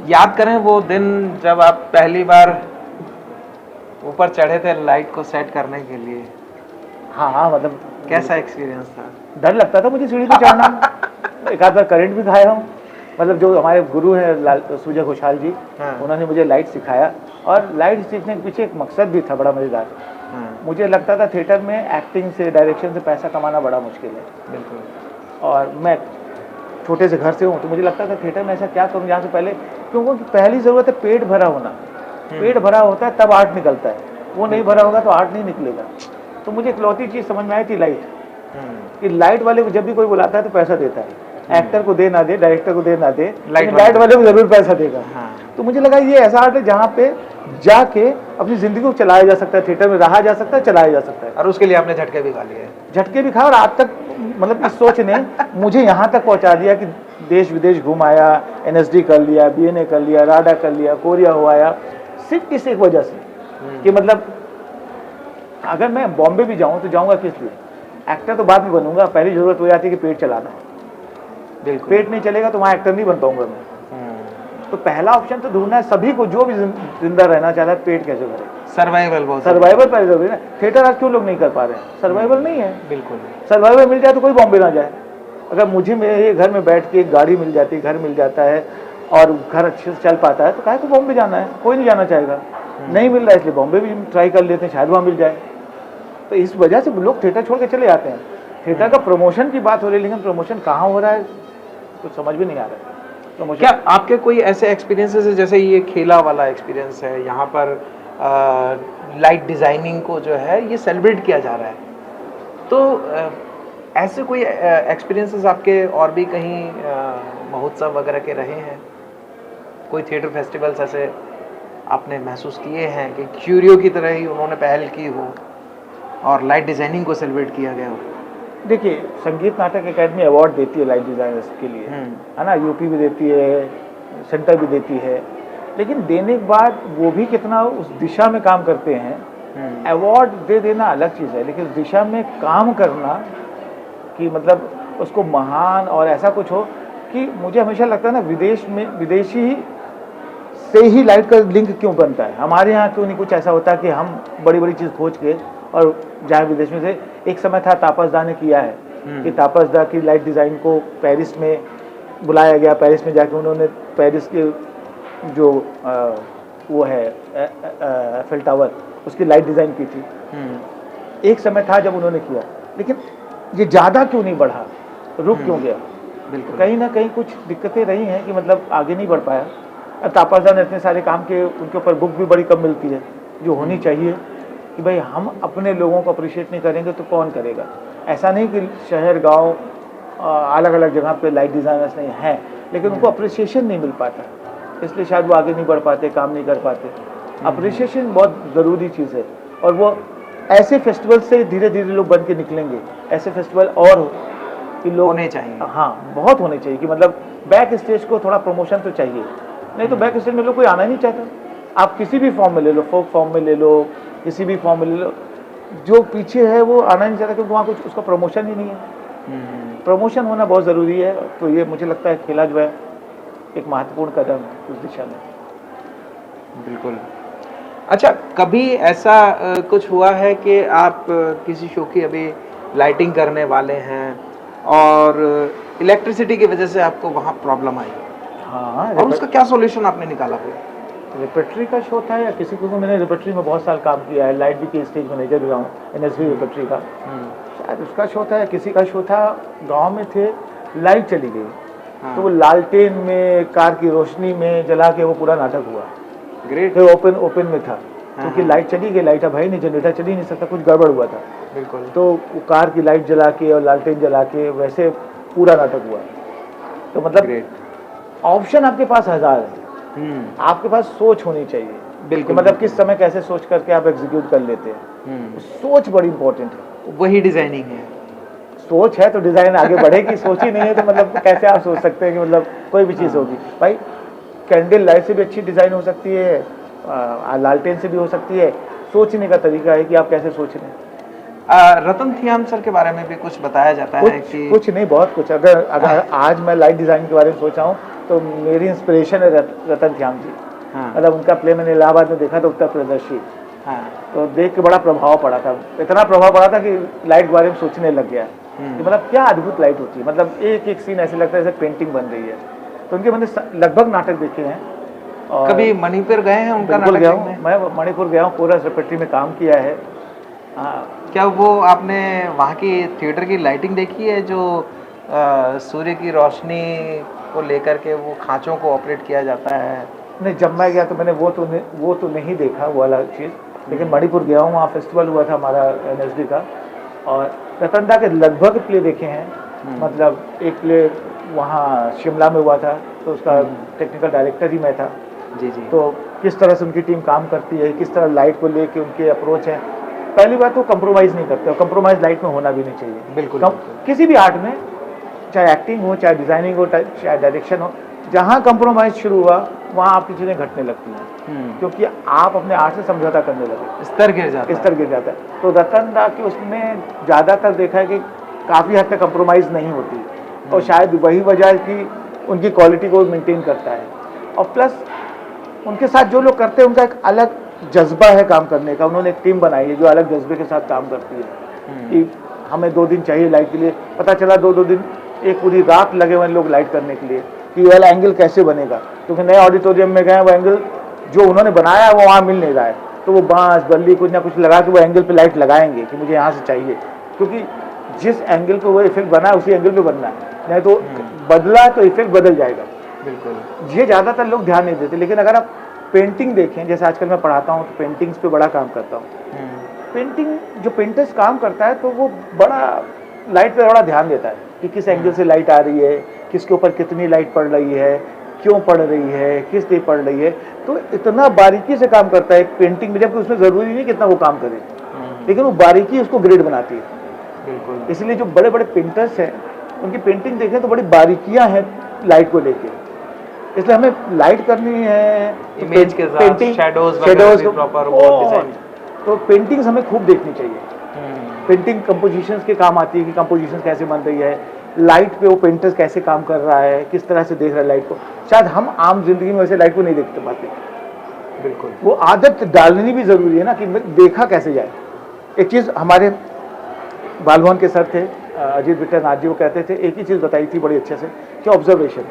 याद करें वो दिन जब आप पहली बार ऊपर चढ़े थे लाइट को सेट करने के लिए। हाँ, मतलब कैसा एक्सपीरियंस था? डर लगता था मुझे सीढ़ी पे चढ़ना। एक आध बार करंट भी खाया हूँ। मतलब जो हमारे गुरु हैं सुजय घोषाल जी, उन्होंने मुझे लाइट सिखाया, और लाइट सीखने के पीछे एक मकसद भी था बड़ा मज़ेदार। मुझे लगता था थिएटर में एक्टिंग से, डायरेक्शन से पैसा कमाना बड़ा मुश्किल है। बिल्कुल। और मैं छोटे से घर से हूँ, तो मुझे लगता था थिएटर में ऐसा क्या करूँ जहाँ से पहले, क्योंकि पहली ज़रूरत है पेट भरा होना। पेट भरा होता है तब आर्ट निकलता है, वो नहीं भरा होगा तो आर्ट नहीं निकलेगा। तो मुझे इकलौती चीज़ समझ में आई थी लाइट, कि लाइट वाले को जब भी कोई बुलाता है तो पैसा देता है। एक्टर को दे ना दे, डायरेक्टर को दे ना दे, लाइट वाले को जरूर पैसा देगा। तो मुझे लगा ये ऐसा आर्ट है जहाँ पे जाके अपनी जिंदगी को चलाया जा सकता है, थिएटर में रहा जा सकता है, चलाया जा सकता है। और उसके लिए आपने झटके भी खा लिए? झटके भी खाए, और आज तक मतलब इस सोच ने मुझे यहाँ तक पहुँचा दिया कि देश विदेश घूम आया, NSD कर लिया, BNA कर लिया, राडा कर लिया, कोरिया हो आया, सिर्फ इस एक वजह से कि मतलब अगर मैं बॉम्बे भी जाऊँ तो जाऊँगा किस लिए? एक्टर तो बाद में बनूंगा, पहली जरूरत हो जाती है कि पेट चलाना है। बिल्कुल। पेट नहीं चलेगा तो वहाँ एक्टर नहीं बन पाऊंगा मैं। तो पहला ऑप्शन तो ढूंढना है सभी को, जो भी जिंदा रहना चाहता है, पेट कैसे भरे। सर्वाइवल पहले जरूरी है। थिएटर आज क्यों लोग नहीं कर पा रहे हैं? सर्वाइवल नहीं है। बिल्कुल। सर्वाइवल मिल जाए तो कोई बॉम्बे ना जाए। अगर मुझे मेरे घर में बैठ के एक गाड़ी मिल जाती है, घर मिल जाता है और घर अच्छे से चल पाता है, तो काहे को बॉम्बे जाना है? कोई नहीं जाना चाहेगा। नहीं मिल रहा है इसलिए बॉम्बे भी ट्राई कर लेते हैं, शायद वहाँ मिल जाए। तो इस वजह से लोग थिएटर छोड़ के चले जाते हैं। थिएटर का प्रमोशन की बात हो रही है, लेकिन प्रमोशन कहाँ हो रहा है कुछ समझ भी नहीं आ रहा है। क्या आपके कोई ऐसे एक्सपीरियंसेस है, जैसे ये खेला वाला एक्सपीरियंस है, यहाँ पर लाइट डिज़ाइनिंग को जो है ये सेलिब्रेट किया जा रहा है, तो ऐसे कोई एक्सपीरियंसेस आपके और भी कहीं महोत्सव वगैरह के रहे हैं? कोई थिएटर फेस्टिवल्स ऐसे आपने महसूस किए हैं कि क्यूरियो की तरह ही उन्होंने पहल की हो और लाइट डिज़ाइनिंग को सेलिब्रेट किया गया हो? देखिए, संगीत नाटक अकेडमी अवार्ड देती है लाइट डिज़ाइनर्स के लिए, है ना, यूपी भी देती है, सेंटर भी देती है, लेकिन देने के बाद वो भी कितना उस दिशा में काम करते हैं। अवार्ड दे देना अलग चीज़ है, लेकिन दिशा में काम करना कि मतलब उसको महान और ऐसा कुछ हो कि मुझे हमेशा लगता है ना, विदेशी से ही लाइट का लिंक क्यों बनता है? हमारे यहाँ क्यों नहीं कुछ ऐसा होता कि हम बड़ी बड़ी चीज़ खोज के और जहाँ विदेश में से, एक समय था तापसदा ने किया है कि तापसदा की लाइट डिज़ाइन को पेरिस में बुलाया गया, पेरिस में जाके उन्होंने पेरिस के जो वो है एफिल टावर, उसकी लाइट डिज़ाइन की थी। एक समय था जब उन्होंने किया, लेकिन ये ज़्यादा क्यों नहीं बढ़ा, रुक क्यों गया? बिल्कुल, कहीं ना कहीं कुछ दिक्कतें रही हैं कि मतलब आगे नहीं बढ़ पाया। अब तापसदा ने इतने सारे काम के, उनके ऊपर बुक भी बड़ी कम मिलती है, जो होनी चाहिए कि भाई हम अपने लोगों को अप्रिशिएट नहीं करेंगे तो कौन करेगा? ऐसा नहीं कि शहर गांव अलग अलग जगह पे लाइट डिज़ाइनर्स नहीं हैं, लेकिन उनको अप्रिसिएशन नहीं मिल पाता, इसलिए शायद वो आगे नहीं बढ़ पाते, काम नहीं कर पाते। अप्रिसिएशन बहुत ज़रूरी चीज़ है, और वो ऐसे फेस्टिवल से धीरे धीरे लोग बन के निकलेंगे। ऐसे फेस्टिवल और कि लोग होने चाहिए। हाँ, बहुत होने चाहिए कि मतलब बैक स्टेज को थोड़ा प्रमोशन तो चाहिए, नहीं तो बैक स्टेज में लोग कोई आना ही नहीं चाहता। आप किसी भी फॉर्म में ले लो, फोक फॉर्म में ले लो, किसी भी फॉर्म में ले लो, जो पीछे है वो आना नहीं चाहता क्योंकि वहाँ कुछ उसका प्रमोशन ही नहीं है। प्रमोशन होना बहुत ज़रूरी है, तो ये मुझे लगता है खेला जो है एक महत्वपूर्ण कदम है उस दिशा में। बिल्कुल। अच्छा, कभी ऐसा कुछ हुआ है कि आप किसी शो की अभी लाइटिंग करने वाले हैं और इलेक्ट्रिसिटी की वजह से आपको वहाँ प्रॉब्लम आई हाँ, और उसका क्या सॉल्यूशन आपने निकाला फिर? रिपेट्री का शो था या किसी को, मैंने रिपेट्री में बहुत साल काम किया है, लाइट भी की स्टेज मैनेजर भी रहा हूँ NSV रिपेट्री का। शायद उसका शो था या किसी का शो था, गांव में थे, लाइट चली गई। हाँ। तो वो लालटेन में कार की रोशनी में जला के वो पूरा नाटक हुआ। ग्रेट। तो ओपन में था क्योंकि लाइट चली गई, लाइट अब है ही नहीं, जनरेटर चल ही नहीं सकता, कुछ गड़बड़ हुआ था। बिल्कुल। तो वो कार की लाइट जला के और लालटेन जला के वैसे पूरा नाटक हुआ। तो मतलब ऑप्शन आपके पास हजार है, आपके पास सोच होनी चाहिए। बिल्कुल। मतलब किस समय कैसे सोच करके आप एग्जीक्यूट कर लेते हैं, सोच बड़ी इंपॉर्टेंट है। वही डिजाइनिंग है। सोच है तो डिजाइन आगे बढ़ेगी, सोच ही नहीं है तो मतलब कैसे आप सोच सकते हैं कि मतलब कोई भी चीज़ होगी। भाई कैंडल लाइट से भी अच्छी डिज़ाइन हो सकती है, लालटेन से भी हो सकती है। सोचने का तरीका है कि आप कैसे सोच रहे हैं। रतन थियाम सर के बारे में भी कुछ बताया जाता है कि कुछ नहीं, बहुत कुछ। अगर आज मैं लाइट डिज़ाइन के बारे में सोचा हूँ तो मेरी इंस्पिरेशन है रतन थियाम जी। मतलब उनका प्ले मैंने इलाहाबाद में देखा था, उत्तर प्रदर्शी। तो देख के बड़ा प्रभाव पड़ा था, इतना प्रभाव पड़ा था कि लाइट के बारे में सोचने लग गया कि मतलब क्या अद्भुत लाइट होती है। मतलब एक एक सीन ऐसे लगता है जैसे पेंटिंग बन रही है। तो उनके मैंने लगभग नाटक देखे हैं। और कभी मणिपुर गए हैं उनका नाटक गया हूँ, देखने? मैं मणिपुर गया हूँ, पूरा सेक्रेटरी में काम किया है। हाँ, क्या वो आपने वहाँ की थिएटर की लाइटिंग देखी है जो सूर्य की रोशनी को लेकर के वो खांचों को ऑपरेट किया जाता है? नहीं, जब मैं गया तो मैंने वो तो नहीं देखा, वो वाला चीज़। लेकिन मणिपुर गया हूँ, वहाँ फेस्टिवल हुआ था हमारा NSD का, और रतन दा के लगभग प्ले देखे हैं। मतलब एक प्ले वहाँ शिमला में हुआ था तो उसका टेक्निकल डायरेक्टर ही मैं था। जी जी। तो किस तरह से उनकी टीम काम करती है, किस तरह लाइट को लेके उनके अप्रोच है। पहली बात तो कंप्रोमाइज़ नहीं करते, और कंप्रोमाइज़ लाइट में होना भी नहीं चाहिए। बिल्कुल। किसी भी आर्ट में, चाहे एक्टिंग हो, चाहे डिज़ाइनिंग हो, चाहे डायरेक्शन हो, जहाँ कंप्रोमाइज़ शुरू हुआ वहाँ आपकी चीज़ें घटने लगती हैं, क्योंकि आप अपने आर्ट से समझौता करने लगे, स्तर गिर जाता है। तो रतन दा के उसमें ज़्यादातर देखा है कि काफ़ी हद तक कंप्रोमाइज़ नहीं होती, और शायद वही वजह है कि उनकी क्वालिटी को मेंटेन करता है। और प्लस उनके साथ जो लोग करते हैं उनका एक अलग जज्बा है काम करने का। उन्होंने एक टीम बनाई है जो अलग जज्बे के साथ काम करती है कि हमें 2 दिन चाहिए लाइट के लिए। पता चला 2 दिन, एक पूरी रात लगे हुए लोग लाइट करने के लिए कि ये वाला एंगल कैसे बनेगा, क्योंकि नए ऑडिटोरियम में गए वो एंगल जो उन्होंने बनाया वो वहाँ मिल नहीं रहा है। तो वो बांस बल्ली कुछ ना कुछ लगा के वो एंगल पे लाइट लगाएंगे कि मुझे यहाँ से चाहिए, क्योंकि जिस एंगल पे वो इफेक्ट बना है उसी एंगल पे बनना है, नहीं तो बदला तो इफेक्ट बदल जाएगा। बिल्कुल। ये ज़्यादातर लोग ध्यान नहीं देते। लेकिन अगर आप पेंटिंग देखें, जैसे आजकल मैं पढ़ाता हूँ तो पेंटिंग्स पे बड़ा काम करता हूँ। पेंटिंग जो पेंटर्स काम करता है तो वो बड़ा लाइट पे बड़ा ध्यान देता है कि किस एंगल से लाइट आ रही है, किसके ऊपर कितनी लाइट पड़ रही है, क्यों पड़ रही है, किस लिए पड़ रही है। तो इतना बारीकी से काम करता है पेंटिंग में, जबकि उसमें ज़रूरी नहीं कितना वो काम करे, लेकिन वो बारीकी उसको ग्रेड बनाती है। बिल्कुल। इसलिए जो बड़े बड़े पेंटर्स हैं उनकी पेंटिंग देखें तो बड़ी बारीकियां हैं लाइट को लेके। इसलिए हमें लाइट करनी है, इमेज के साथ पेंटिंग शैडोज प्रॉपर डिजाइन, तो पेंटिंग्स हमें खूब देखनी चाहिए। पेंटिंग कंपोजिशंस के काम आती है कि कंपोजिशन कैसे बन रही है, लाइट पे वो पेंटर्स कैसे काम कर रहा है, किस तरह से देख रहा है लाइट को। शायद हम आम जिंदगी में वैसे लाइट को नहीं देखते पाते। बिल्कुल। वो आदत डालनी भी जरूरी है ना कि देखा कैसे जाए। एक चीज़ हमारे बालभवन के सर थे अजीत विक्रनाथ जी, वो कहते थे, एक ही चीज़ बताई थी बड़ी अच्छे से कि ऑब्जर्वेशन।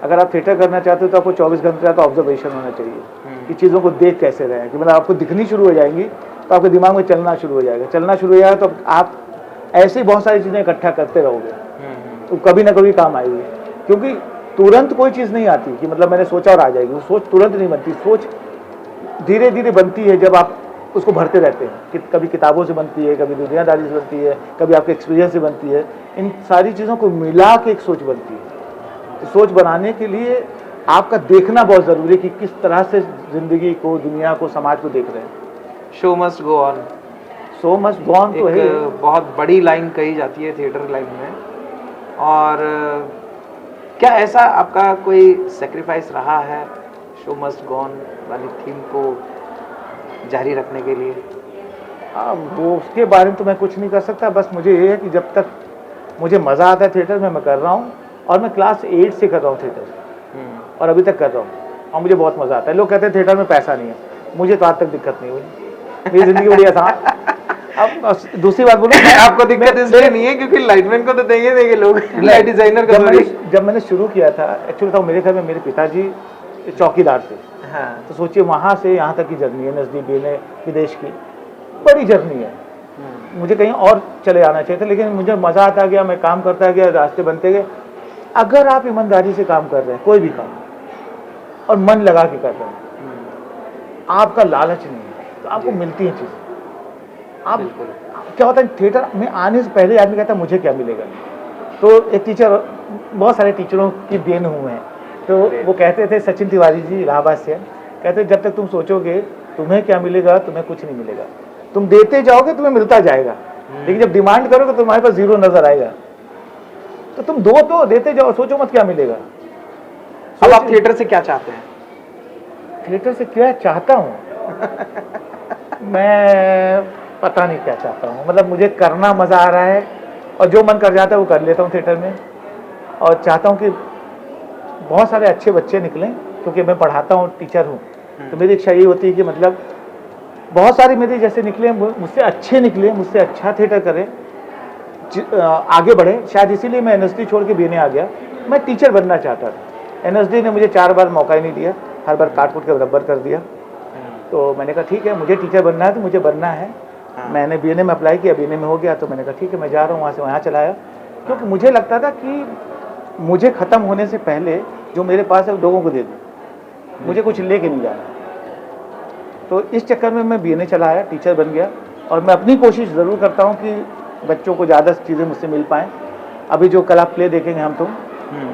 अगर आप थिएटर करना चाहते हो तो आपको 24 घंटे का ऑब्जर्वेशन होना चाहिए कि चीज़ों को देख कैसे रहे हैं, कि मतलब आपको दिखनी शुरू हो जाएंगी तो आपके दिमाग में चलना शुरू हो जाएगा, तो आप ऐसे ही बहुत सारी चीज़ें इकट्ठा करते रहोगे तो कभी ना कभी काम आएगी। क्योंकि तुरंत कोई चीज़ नहीं आती कि मतलब मैंने सोचा और आ जाएगी, वो सोच तुरंत नहीं बनती। सोच धीरे धीरे बनती है जब आप उसको भरते रहते हैं कि कभी किताबों से बनती है, कभी दुनियादारी से बनती है, कभी आपके एक्सपीरियंस से बनती है। इन सारी चीज़ों को मिला के एक सोच बनती है। तो सोच बनाने के लिए आपका देखना बहुत ज़रूरी है कि किस तरह से ज़िंदगी को, दुनिया को, समाज को देख रहे हैं। Show must go on. So must go on तो है, बहुत बड़ी लाइन कही जाती है थिएटर लाइन में और क्या ऐसा आपका कोई सेक्रीफाइस रहा है शो मस्ट गो ऑन वाली थीम को जारी रखने के लिए? वो उसके बारे में तो मैं कुछ नहीं कर सकता, बस मुझे ये है कि जब तक मुझे मज़ा आता है थिएटर में मैं कर रहा हूँ, और मैं क्लास 8 से कर रहा हूँ थिएटर, और अभी तक कर रहा हूँ, और मुझे बहुत मज़ा आता है। लोग कहते हैं थिएटर में पैसा नहीं है, मुझे तो आज तक दिक्कत नहीं हुई, मेरी ज़िंदगी बड़ी आसान। अब दूसरी बात बोलूं, आपको दिक्कत इसलिए नहीं है क्योंकि लाइटमैन को तो देंगे लोग, लाइट डिजाइनर को जब मैंने शुरू किया था, एक्चुअली था मेरे घर में मेरे पिताजी चौकीदार थे। हाँ। तो सोचिए वहाँ से यहाँ तक की जर्नी है, नज़दीक विदेश की बड़ी जर्नी है। मुझे कहीं और चले जाना चाहिए था, लेकिन मुझे मज़ा आता गया, मैं काम करता गया, रास्ते बनते गए। अगर आप ईमानदारी से काम कर रहे हैं, कोई भी काम, और मन लगा के कर रहे हैं, आपका लालच नहीं है, तो आपको मिलती है चीज़ें। आप क्या होता है थिएटर में आने से पहले आदमी कहता है मुझे क्या मिलेगा। तो एक टीचर, बहुत सारे टीचरों की देन हुए हैं, तो वो कहते थे, सचिन तिवारी जी इलाहाबाद से, कहते जब तक तुम सोचोगे तुम्हें क्या मिलेगा, तुम्हें कुछ नहीं मिलेगा। तुम देते जाओगे तुम्हें मिलता जाएगा, लेकिन जब डिमांड करोगे तो तुम्हारे पास जीरो नजर आएगा। तो तुम दो तो देते जाओ, सोचो मत क्या मिलेगा। अब आप थिएटर से क्या चाहते हैं? थिएटर से क्या चाहता हूँ मैं पता नहीं क्या चाहता हूँ, मतलब मुझे करना मज़ा आ रहा है, और जो मन कर जाता है वो कर लेता हूँ थिएटर में। और चाहता हूँ कि बहुत सारे अच्छे बच्चे निकलें, क्योंकि मैं पढ़ाता हूँ, टीचर हूँ, तो मेरी इच्छा ये होती है कि मतलब बहुत सारे मेरे जैसे निकले, मुझसे अच्छे निकले, मुझसे अच्छा थिएटर करें, आगे बढ़े। शायद इसीलिए मैं एनएसडी छोड़ के बीएनए आ गया। मैं टीचर बनना चाहता था, एनएसडी ने मुझे 4 बार मौका ही नहीं दिया, हर बार काट कूट के बराबर कर दिया। तो मैंने कहा ठीक है, मुझे टीचर बनना है तो मुझे बनना है। मैंने बीएनए में अप्लाई किया, बीएनए में हो गया, तो मैंने कहा ठीक है मैं जा रहा हूँ, वहाँ से वहाँ चला आया। क्योंकि मुझे लगता था कि मुझे ख़त्म होने से पहले जो मेरे पास है वो लोगों को दे दूँ, मुझे कुछ लेके नहीं जाना। तो इस चक्कर में मैं बीएनए चला आया, टीचर बन गया, और मैं अपनी कोशिश ज़रूर करता हूँ कि बच्चों को ज़्यादा चीज़ें मुझसे मिल पाएँ। अभी जो कल आप प्ले देखेंगे हम तुम,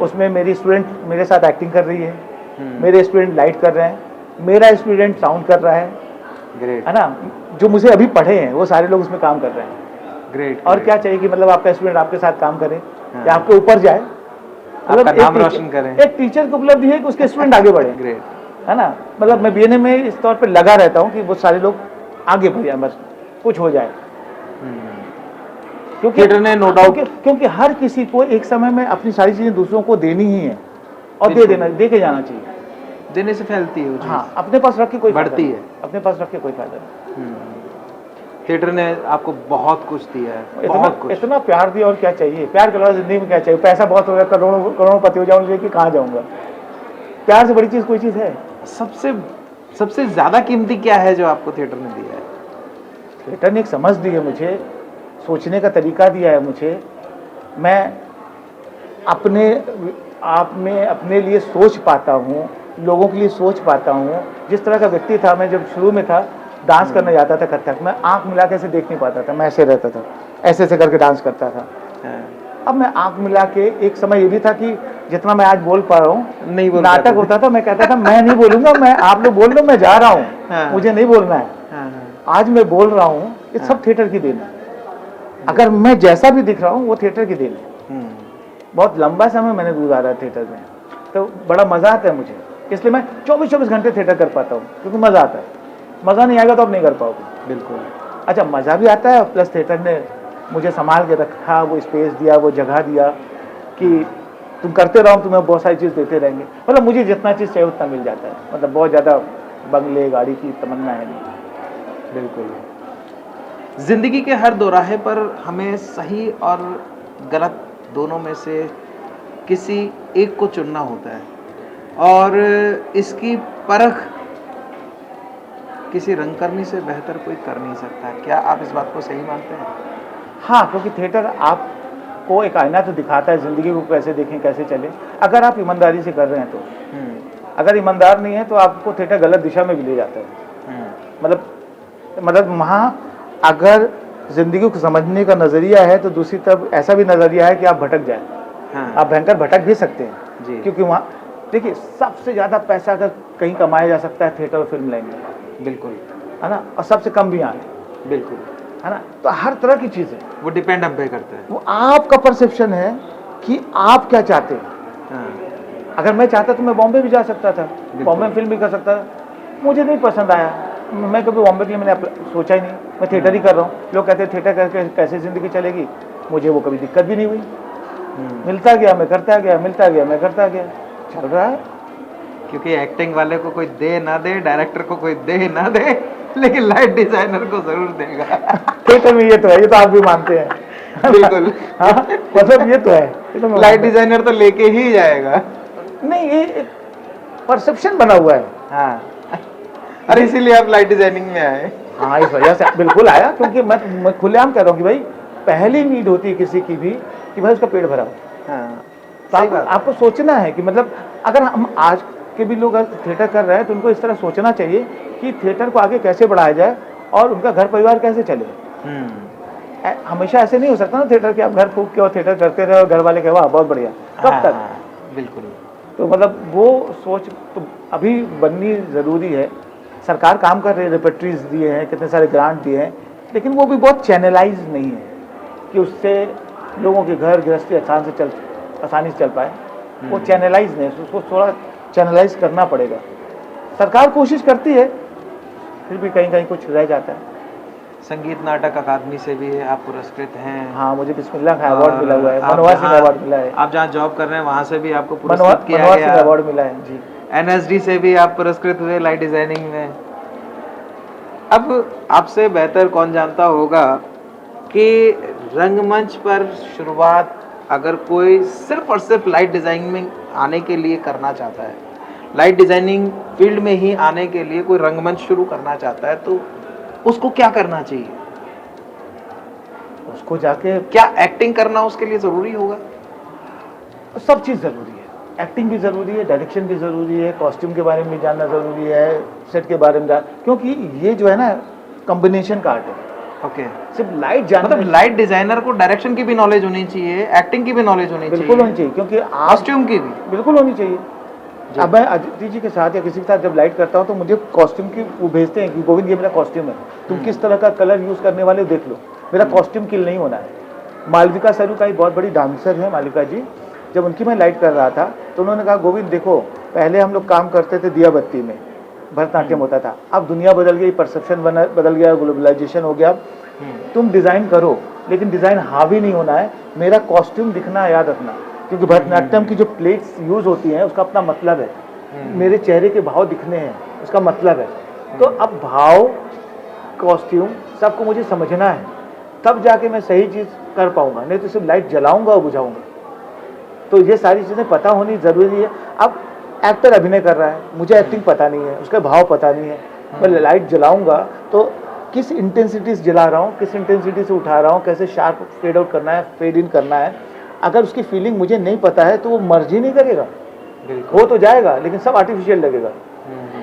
उसमें मेरी स्टूडेंट मेरे साथ एक्टिंग कर रही है, मेरे स्टूडेंट लाइट कर रहे हैं, मेरा स्टूडेंट साउंड कर रहा है, ग्रेट है ना। जो मुझे अभी पढ़े हैं वो सारे लोग उसमें काम कर रहे हैं, ग्रेट। और क्या चाहिए कि मतलब आपका स्टूडेंट आपके साथ काम करे, या आपके ऊपर जाए, मतलब नाम रोशन करें। एक टीचर की उपलब्धि है कि उसके स्टूडेंट आगे बढ़े, ग्रेट है ना। मतलब मैं बीएनए में इस तौर पे लगा रहता हूँ कि वो सारे लोग आगे बढ़े, बस कुछ हो जाए। क्योंकि थिएटर ने नो डाउट, क्योंकि हर किसी को एक समय में अपनी सारी चीजें दूसरों को देनी ही है, और दे के जाना चाहिए। देने से फैलती है वो चीज़। हाँ, अपने पास रख के कोई बढ़ती है, अपने पास रख के कोई फायदा नहीं। थिएटर ने आपको बहुत कुछ दिया है, बहुत कुछ, इतना प्यार दिया, और क्या चाहिए। प्यार के अलावा जिंदगी में क्या चाहिए। पैसा बहुत हो गया, करोड़ों पति हो जाऊँ लेकिन कहाँ जाऊँगा। प्यार से बड़ी चीज़ कोई चीज़ है। सबसे ज़्यादा कीमती क्या है जो आपको थिएटर ने दिया है? थिएटर ने एक समझ दी है मुझे, सोचने का तरीका दिया है मुझे। मैं अपने आप में अपने लिए सोच पाता हूँ, लोगों के लिए सोच पाता हूँ। जिस तरह का व्यक्ति था मैं जब शुरू में था, डांस करने जाता था कथक, मैं आंख मिला के ऐसे देख नहीं पाता था, मैं ऐसे रहता था, ऐसे करके डांस करता था। अब मैं आंख मिला के, एक समय ये भी था कि जितना मैं आज बोल पा रहा हूँ, नहीं बोल नाटक होता था, मैं कहता था मैं नहीं बोलूंगा, मैं आप लोग बोल लो, मैं जा रहा हूँ, मुझे नहीं बोलना है। आज मैं बोल रहा हूँ, ये सब थिएटर की देन है। अगर मैं जैसा भी दिख रहा हूँ वो थिएटर की देन है। बहुत लंबा समय मैंने गुजारा थिएटर में, तो बड़ा मजा आता है मुझे, इसलिए मैं 24 घंटे थिएटर कर पाता हूँ, क्योंकि मजा आता है। मजा नहीं आएगा तो आप नहीं कर पाओगे। बिल्कुल। अच्छा, मजा भी आता है, प्लस थिएटर ने मुझे संभाल के रखा, वो स्पेस दिया, वो जगह दिया कि तुम करते रहो, तुम्हें बहुत सारी चीज़ देते रहेंगे। मतलब मुझे जितना चीज़ चाहिए उतना मिल जाता है, मतलब बहुत ज़्यादा बंगले गाड़ी की तमन्ना है नहीं। बिल्कुल। जिंदगी के हर दोराहे पर हमें सही और गलत दोनों में से किसी एक को चुनना होता है, और इसकी परख किसी रंगकर्मी से बेहतर कोई कर नहीं सकता। क्या आप इस बात को सही मानते हैं? हाँ, क्योंकि थिएटर आपको एक आईना तो दिखाता है, ज़िंदगी को कैसे देखें, कैसे चले, अगर आप ईमानदारी से कर रहे हैं तो। अगर ईमानदार नहीं है तो आपको थिएटर गलत दिशा में भी ले जाता है। मतलब वहाँ अगर ज़िंदगी को समझने का नज़रिया है तो दूसरी तरफ ऐसा भी नज़रिया है कि आप भटक जाए। आप भयंकर भटक भी सकते हैं जी। क्योंकि वहाँ देखिए, सबसे ज़्यादा पैसा अगर कहीं कमाया जा सकता है थिएटर और फिल्म लाइन में, बिल्कुल है ना, और सबसे कम भी आए, बिल्कुल है ना। तो हर तरह की चीज़ें वो डिपेंड हम पे करते हैं। वो आपका परसेप्शन है कि आप क्या चाहते हैं। हाँ, अगर मैं चाहता तो मैं बॉम्बे भी जा सकता था, बॉम्बे में फिल्म भी कर सकता था। मुझे नहीं पसंद आया, मैं कभी बॉम्बे के लिए मैंने सोचा ही नहीं, मैं थिएटर ही कर रहा हूँ। लोग कहते हैं थिएटर करके कैसे ज़िंदगी चलेगी, मुझे वो कभी दिक्कत भी नहीं हुई। मिलता गया, मैं करता गया, मिलता गया, मैं करता गया, चल रहा है। क्योंकि एक्टिंग वाले को कोई दे ना दे, डायरेक्टर को कोई दे ना दे, लेकिन लाइट डिजाइनर को जरूर देगा। थिएटर में ये तो है, ये तो आप भी मानते हैं। बिल्कुल। हाँ, मतलब ये तो है, ये तो मैं लाइट मानता हूँ। डिजाइनर तो लेके ही जाएगा। नहीं, ये एक परसेप्शन बना हुआ है। हाँ, अरे इसीलिए आप लाइट डिजाइनिंग में आए। हाँ, इस वजह से बिल्कुल आया, क्योंकि मैं खुलेआम कह रहा हूँ कि भाई पहली नीड होती है किसी की भी कि भाई उसका पेट भरा हो। हाँ, तो आपको सोचना है कि मतलब अगर हम आज के भी लोग थिएटर कर रहे हैं तो उनको इस तरह सोचना चाहिए कि थिएटर को आगे कैसे बढ़ाया जाए और उनका घर परिवार कैसे चले। हमेशा ऐसे नहीं हो सकता ना थिएटर के आप घर फूक के और थिएटर करते रहे और घर वाले कहे वाह बहुत बढ़िया, कब तक। बिल्कुल। तो मतलब वो सोच तो अभी बननी ज़रूरी है। सरकार काम कर रही है, रेपेट्रीज दिए हैं, कितने सारे ग्रांट दिए हैं, लेकिन वो भी बहुत चैनलाइज नहीं है कि उससे लोगों के घर गृहस्थी आसानी से चल पाए। वो चैनलाइज नहीं है, उसको थोड़ा चैनलाइज करना पड़ेगा। सरकार कोशिश करती है, फिर भी कहीं कहीं कुछ रह जाता है। संगीत नाटक अकादमी से भी आप पुरस्कृत हैं। हाँ, मुझे बिस्मिल्लाह का अवार्ड मिला हुआ है, मनोहर सिंह अवार्ड मिला है। आप जहाँ जॉब कर रहे हैं वहाँ से भी आपको पुरस्कृत किया गया। मनोहर सिंह अवार्ड मिला है जी। NSD से भी आप पुरस्कृत हुए लाइट डिजाइनिंग में। अब आपसे बेहतर कौन जानता होगा कि रंगमंच पर शुरुआत अगर कोई सिर्फ और सिर्फ लाइट डिजाइनिंग में आने के लिए करना चाहता है, लाइट डिजाइनिंग फील्ड में ही आने के लिए कोई रंगमंच शुरू करना चाहता है, तो उसको क्या करना चाहिए? उसको जाके क्या एक्टिंग करना उसके लिए जरूरी होगा? सब चीज़ ज़रूरी है, एक्टिंग भी ज़रूरी है, डायरेक्शन भी ज़रूरी है, कॉस्ट्यूम के बारे में भी जानना ज़रूरी है, सेट के बारे में क्योंकि ये जो है ना कॉम्बिनेशन का आर्ट है। ओके, सिर्फ लाइट जानना, मतलब लाइट डिजाइनर को डायरेक्शन की भी नॉलेज होनी चाहिए, एक्टिंग की भी नॉलेज होनी चाहिए, बिल्कुल होनी चाहिए, क्योंकि कॉस्ट्यूम की भी बिल्कुल होनी चाहिए। अब मैं अदिति जी के साथ या किसी के साथ जब लाइट करता हूँ तो मुझे कॉस्ट्यूम की वो भेजते हैं कि गोविंद ये मेरा कॉस्ट्यूम है, तुम किस तरह का कलर यूज़ करने वाले हो देख लो, मेरा कॉस्ट्यूम किल नहीं होना है। मालविका सरू का एक बहुत बड़ी डांसर है, मालविका जी, जब उनकी मैं लाइट कर रहा था तो उन्होंने कहा गोविंद देखो, पहले हम लोग काम करते थे दिया बत्ती में, भरतनाट्यम होता था, अब दुनिया बदल गई, परसेप्शन बदल गया, ग्लोबलाइजेशन हो गया, तुम डिज़ाइन करो लेकिन डिज़ाइन हावी नहीं होना है, मेरा कॉस्ट्यूम दिखना याद रखना, क्योंकि भरतनाट्यम की जो प्लेट्स यूज़ होती हैं उसका अपना मतलब है, मेरे चेहरे के भाव दिखने हैं उसका मतलब है। तो अब भाव, कॉस्ट्यूम सबको मुझे समझना है, तब जाके मैं सही चीज़ कर पाऊंगा, नहीं तो सिर्फ लाइट जलाऊंगा और बुझाऊंगा। तो ये सारी चीज़ें पता होनी ज़रूरी है। अब एक्टर अभिनय कर रहा है, मुझे एक्टिंग पता नहीं है, उसका भाव पता नहीं है, मैं लाइट जलाऊंगा तो किस इंटेंसिटी से जला रहा हूँ, किस इंटेंसिटी से उठा रहा हूँ, कैसे शार्प फेड आउट करना है, फेड इन करना है, अगर उसकी फीलिंग मुझे नहीं पता है तो वो मर्जी नहीं करेगा, हो तो जाएगा लेकिन सब आर्टिफिशियल लगेगा।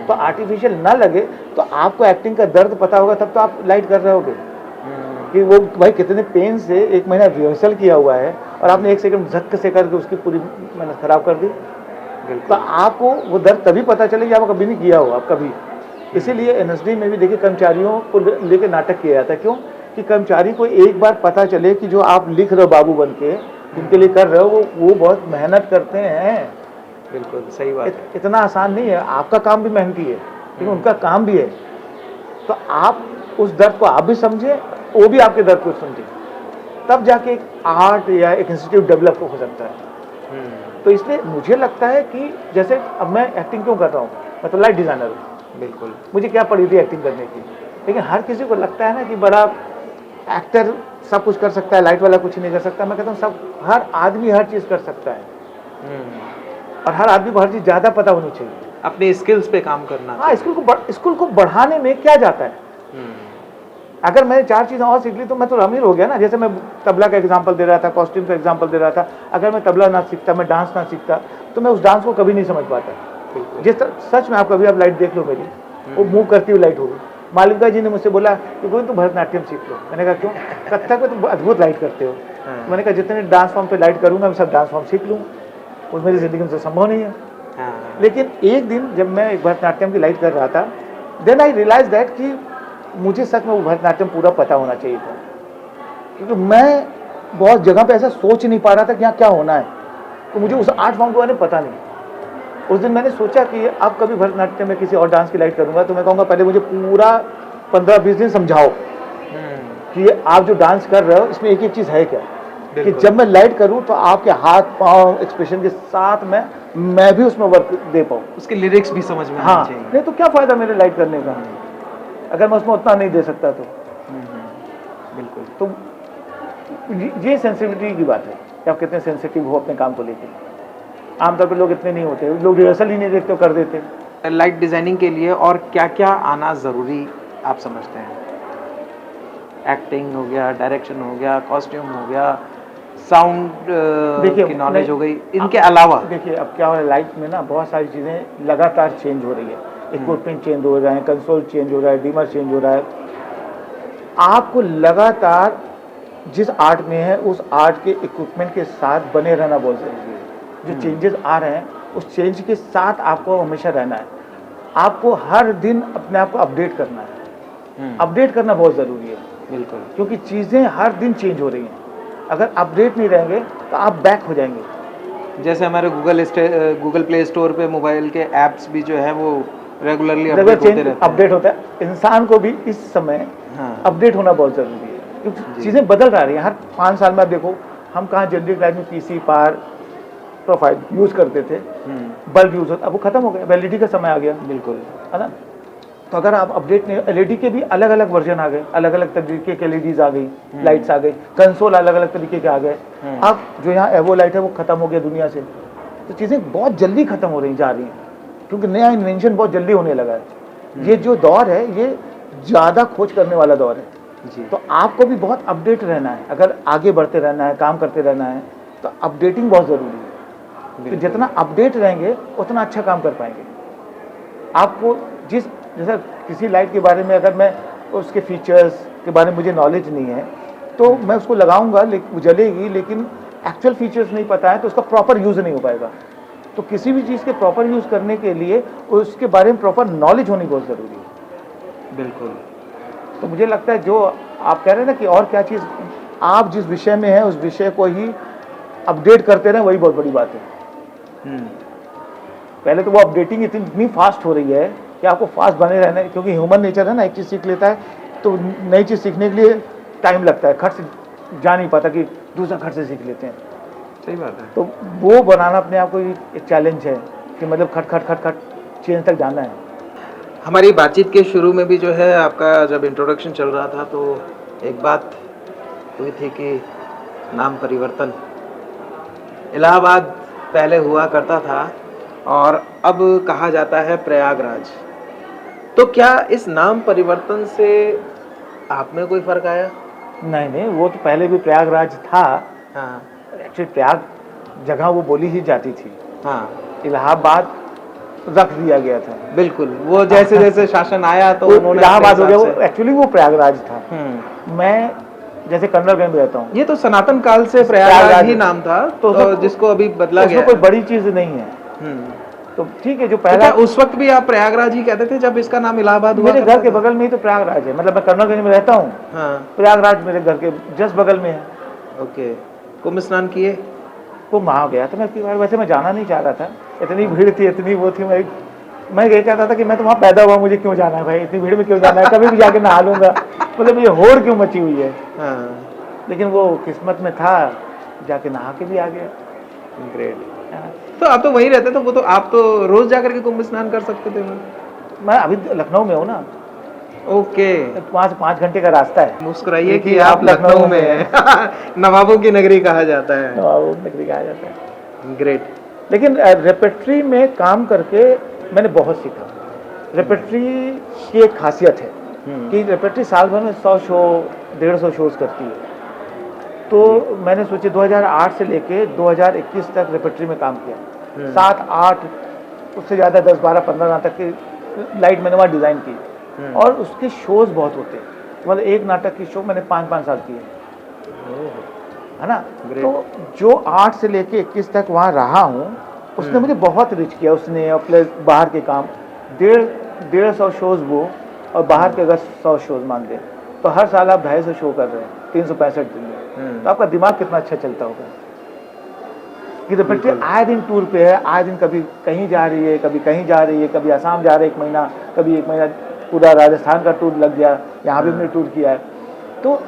तो आर्टिफिशियल ना लगे तो आपको एक्टिंग का दर्द पता होगा, तब तो आप लाइट कर रहे होगे कि वो भाई कितने पेन से 1 महीना रिहर्सल किया हुआ है और आपने 1 सेकंड झटक से करके उसकी पूरी मेहनत खराब कर दी। तो आपको वो दर्द तभी पता चलेगा आप कभी नहीं किया हो, आप कभी। इसीलिए NSD में भी देखिए कर्मचारियों को लेकर नाटक किया जाता है। क्यों? कि कर्मचारी को एक बार पता चले कि जो आप लिख रहे हो बाबू बन के, जिनके लिए कर रहे हो वो बहुत मेहनत करते हैं। बिल्कुल सही बात है। इतना आसान नहीं है, आपका काम भी मेहनती है लेकिन उनका काम भी है। तो आप उस दर्द को आप भी समझे, वो भी आपके दर्द को समझे, तब जाके एक आर्ट या एक इंस्टीट्यूट डेवलप हो सकता है। तो इसलिए मुझे लगता है कि जैसे अब मैं एक्टिंग क्यों कर रहा हूँ, मैं तो लाइट डिज़ाइनर हूँ, बिल्कुल मुझे क्या पड़ी थी एक्टिंग करने की, लेकिन हर किसी को लगता है ना कि बड़ा एक्टर सब कुछ कर सकता है, लाइट वाला कुछ नहीं कर सकता। मैं कहता हूँ सब, हर आदमी हर चीज़ कर सकता है और हर आदमी को हर चीज़ ज़्यादा पता होनी चाहिए, अपने स्किल्स पे काम करना। हाँ, स्कूल को बढ़ाने में क्या जाता है। अगर मैंने 4 चीज़ें और सीख ली तो मैं तो अमीर हो गया ना। जैसे मैं तबला का एग्जांपल दे रहा था, कॉस्ट्यूम का एग्जांपल दे रहा था, अगर मैं तबला ना सीखता, मैं डांस ना सीखता तो मैं उस डांस को कभी नहीं समझ पाता। जिस सच में आप कभी आप लाइट देख लो मेरी, वो मूव करती हुई लाइट होगी। मालविका जी ने मुझसे बोला कि कोई तो भरतनाट्यम सीख लो। मैंने कहा क्यों? कथक में तो अद्भुत लाइट करते हो। मैंने कहा जितने डांस फॉर्म पे लाइट करूँगा मैं सब डांस फॉर्म सीख लूँ, उस मेरी ज़िंदगी में तो संभव नहीं है। लेकिन एक दिन जब मैं एक भरतनाट्यम की लाइट कर रहा था, देन आई रियलाइज दैट कि मुझे सच में वो भरतनाट्यम पूरा पता होना चाहिए था, क्योंकि मैं बहुत जगह पे ऐसा सोच नहीं पा रहा था कि यहाँ क्या होना है। तो मुझे उस आर्ट फॉर्म के बारे में पता नहीं। उस दिन मैंने सोचा कि अब कभी भरतनाट्यम में किसी और डांस की लाइट करूँगा तो मैं कहूँगा पहले मुझे पूरा 15-20 दिन समझाओ कि आप जो डांस कर रहे हो इसमें एक एक चीज़ है क्या, कि जब मैं लाइट करूँ तो आपके हाथ पाँव एक्सप्रेशन के साथ मैं भी उसमें वर्क दे पाऊँ, उसके लिरिक्स भी समझ में हाँ, आने चाहिए। नहीं तो क्या फ़ायदा मेरे लाइट करने का अगर मैं उसमें उतना नहीं दे सकता तो। बिल्कुल। तो ये सेंसिटिविटी की बात है कि आप कितने सेंसिटिव हो अपने काम को लेकर। आमतौर पर लोग इतने नहीं होते, लोग रिहर्सल ही नहीं देखते कर देते। लाइट डिजाइनिंग के लिए और क्या क्या आना ज़रूरी आप समझते हैं? एक्टिंग हो गया, डायरेक्शन हो गया, कॉस्ट्यूम हो गया, साउंड की नॉलेज हो गई, इनके अलावा देखिए अब क्या हो रहा है लाइट में ना, बहुत सारी चीज़ें लगातार चेंज हो रही है। इक्विपमेंट चेंज हो रहा है, कंसोल चेंज हो रहा है, डीमर चेंज हो रहा है। आपको लगातार जिस आर्ट में है उस आर्ट के इक्विपमेंट के साथ बने रहना बहुत ज़रूरी है। जो चेंजेस आ रहे हैं उस चेंज के साथ आपको हमेशा रहना है। आपको हर दिन अपने आप को अपडेट करना है। अपडेट करना बहुत ज़रूरी है, बिल्कुल, क्योंकि चीज़ें हर दिन चेंज हो रही हैं। अगर अपडेट नहीं रहेंगे तो आप बैक हो जाएंगे। जैसे हमारे गूगल प्ले स्टोर पे मोबाइल के ऐप्स भी जो है वो रेगुलरली अपडेट होते रहते हैं। अपडेट होता है। इंसान को भी इस समय अपडेट होना बहुत ज़रूरी है, क्योंकि चीज़ें बदल रही हैं। हर 5 साल में आप देखो, हम कहाँ जनरिक लाइफ में पीसी पार प्रोफाइल यूज़ करते थे, बल्ब यूज़ होता, अब वो खत्म हो गया, एलईडी का समय आ गया। बिल्कुल, है ना। तो अगर आप अपडेट नहीं, एलईडी के भी अलग अलग वर्जन आ गए, अलग अलग तरीके के एलईडीज आ गई, लाइट्स आ गई, कंसोल अलग अलग तरीके के आ गए। अब जो यहाँ एवो लाइट है वो खत्म हो गया दुनिया से। तो चीज़ें बहुत जल्दी खत्म हो रही जा रही हैं, क्योंकि नया इन्वेंशन बहुत जल्दी होने लगा है। ये जो दौर है ये ज़्यादा खोज करने वाला दौर है जी। तो आपको भी बहुत अपडेट रहना है। अगर आगे बढ़ते रहना है, काम करते रहना है, तो अपडेटिंग बहुत ज़रूरी है। तो जितना अपडेट रहेंगे उतना अच्छा काम कर पाएंगे। आपको जैसा किसी लाइट के बारे में अगर मैं उसके फीचर्स के बारे में मुझे नॉलेज नहीं है तो मैं उसको लगाऊंगा, वो जलेगी, लेकिन एक्चुअल फीचर्स नहीं पता है तो उसका प्रॉपर यूज़ नहीं हो पाएगा। तो किसी भी चीज़ के प्रॉपर यूज़ करने के लिए उसके बारे में प्रॉपर नॉलेज होनी बहुत ज़रूरी है। बिल्कुल। तो मुझे लगता है जो आप कह रहे हैं ना कि और क्या चीज़, आप जिस विषय में हैं उस विषय को ही अपडेट करते रहें, वही बहुत बड़ी बात है। पहले तो वो अपडेटिंग इतनी फास्ट हो रही है कि आपको फास्ट बने रहना है, क्योंकि ह्यूमन नेचर है ना, एक चीज़ सीख लेता है तो नई चीज़ सीखने के लिए टाइम लगता है, खट से जा नहीं पाता कि दूसरा खट से सीख लेते हैं। सही बात है। तो वो बनाना अपने आप को एक चैलेंज है कि मतलब खट खट खट खट चेंज तक जाना है। हमारी बातचीत के शुरू में भी जो है आपका जब इंट्रोडक्शन चल रहा था तो एक बात हुई थी कि नाम परिवर्तन, इलाहाबाद पहले हुआ करता था और अब कहा जाता है प्रयागराज। तो क्या इस नाम परिवर्तन से आप में कोई फर्क आया? नहीं, वो तो पहले भी प्रयागराज था। हाँ, एक्चुअली प्रयाग जगह वो बोली ही जाती थी। हाँ, इलाहाबाद रख दिया गया था। बिल्कुल, वो जैसे जैसे शासन आया तो उन्होंने इलाहाबाद हो गया, एक्चुअली वो प्रयागराज था। हम्म। मैं जैसे कन्नड़गंज में रहता हूँ, ये तो सनातन काल से प्रयागराज ही नाम था, तो जिसको अभी बदला गया। कोई बड़ी चीज नहीं है। तो ठीक है, जो पहला उस वक्त भी आप प्रयागराज ही कहते थे जब इसका नाम इलाहाबाद हुआ? मेरे घर के बगल में ही तो प्रयागराज है, मतलब मैं कन्नड़गंज में रहता हूँ। हाँ, प्रयागराज मेरे घर के जस्ट बगल में है। ओके। कुंभ स्नान किए? कुंभ वहाँ गया था मैं एक बार, वैसे मैं जाना नहीं चाह रहा था, इतनी भीड़ थी, इतनी वो थी। मैं ये कहता था कि मैं तो वहाँ पैदा हुआ, मुझे क्यों जाना है भाई, इतनी भीड़ में क्यों जाना है, कभी भी जाके नहा लूंगा, मतलब ये होड़ क्यों मची हुई है। हाँ, लेकिन वो किस्मत में था, जाके नहा के भी आ गया। ग्रेट। तो आप तो वहीं रहते, तो वो तो आप तो रोज जाकर के कुंभ स्नान कर सकते थे। मैं अभी लखनऊ में हूँ ना। ओके। वहाँ से 5 घंटे का रास्ता है। मुस्कुराइए कि आप लखनऊ में हैं। नवाबों की नगरी कहा जाता है। नवाबों की नगरी कहा जाता है। ग्रेट। लेकिन रेपेट्री में काम करके मैंने बहुत सीखा। रेपेट्री की एक खासियत है कि रेपेट्री साल भर में 100 शो 150 शोज करती है। तो मैंने सोचे 2008 से लेके 2021 तक रेपेट्री में काम किया। 7, 8, उससे ज़्यादा 10, 12, 15 तक की लाइट मैंने वहाँ डिज़ाइन की। और उसके शोज बहुत होते हैं, मतलब एक नाटक की शो मैंने 5-5 साल की है ना। तो जो 8 से लेके 21 तक वहाँ रहा हूँ, उसने मुझे बहुत रिच किया। उसने और प्लस बाहर के काम 150 शोज वो, और बाहर के अगर 100 शोज मान दें तो हर साल आप 250 शो कर रहे हैं। 365 दिन में, तो आपका दिमाग कितना अच्छा चलता होगा कि रेपेट्री आए दिन टूर पे है, आए दिन कभी कहीं जा रही है, कभी कहीं जा रही है, कभी आसाम जा रहे 1 महीना, कभी 1 महीना पूरा राजस्थान का टूर लग गया, यहाँ भी हमने टूर किया है। तो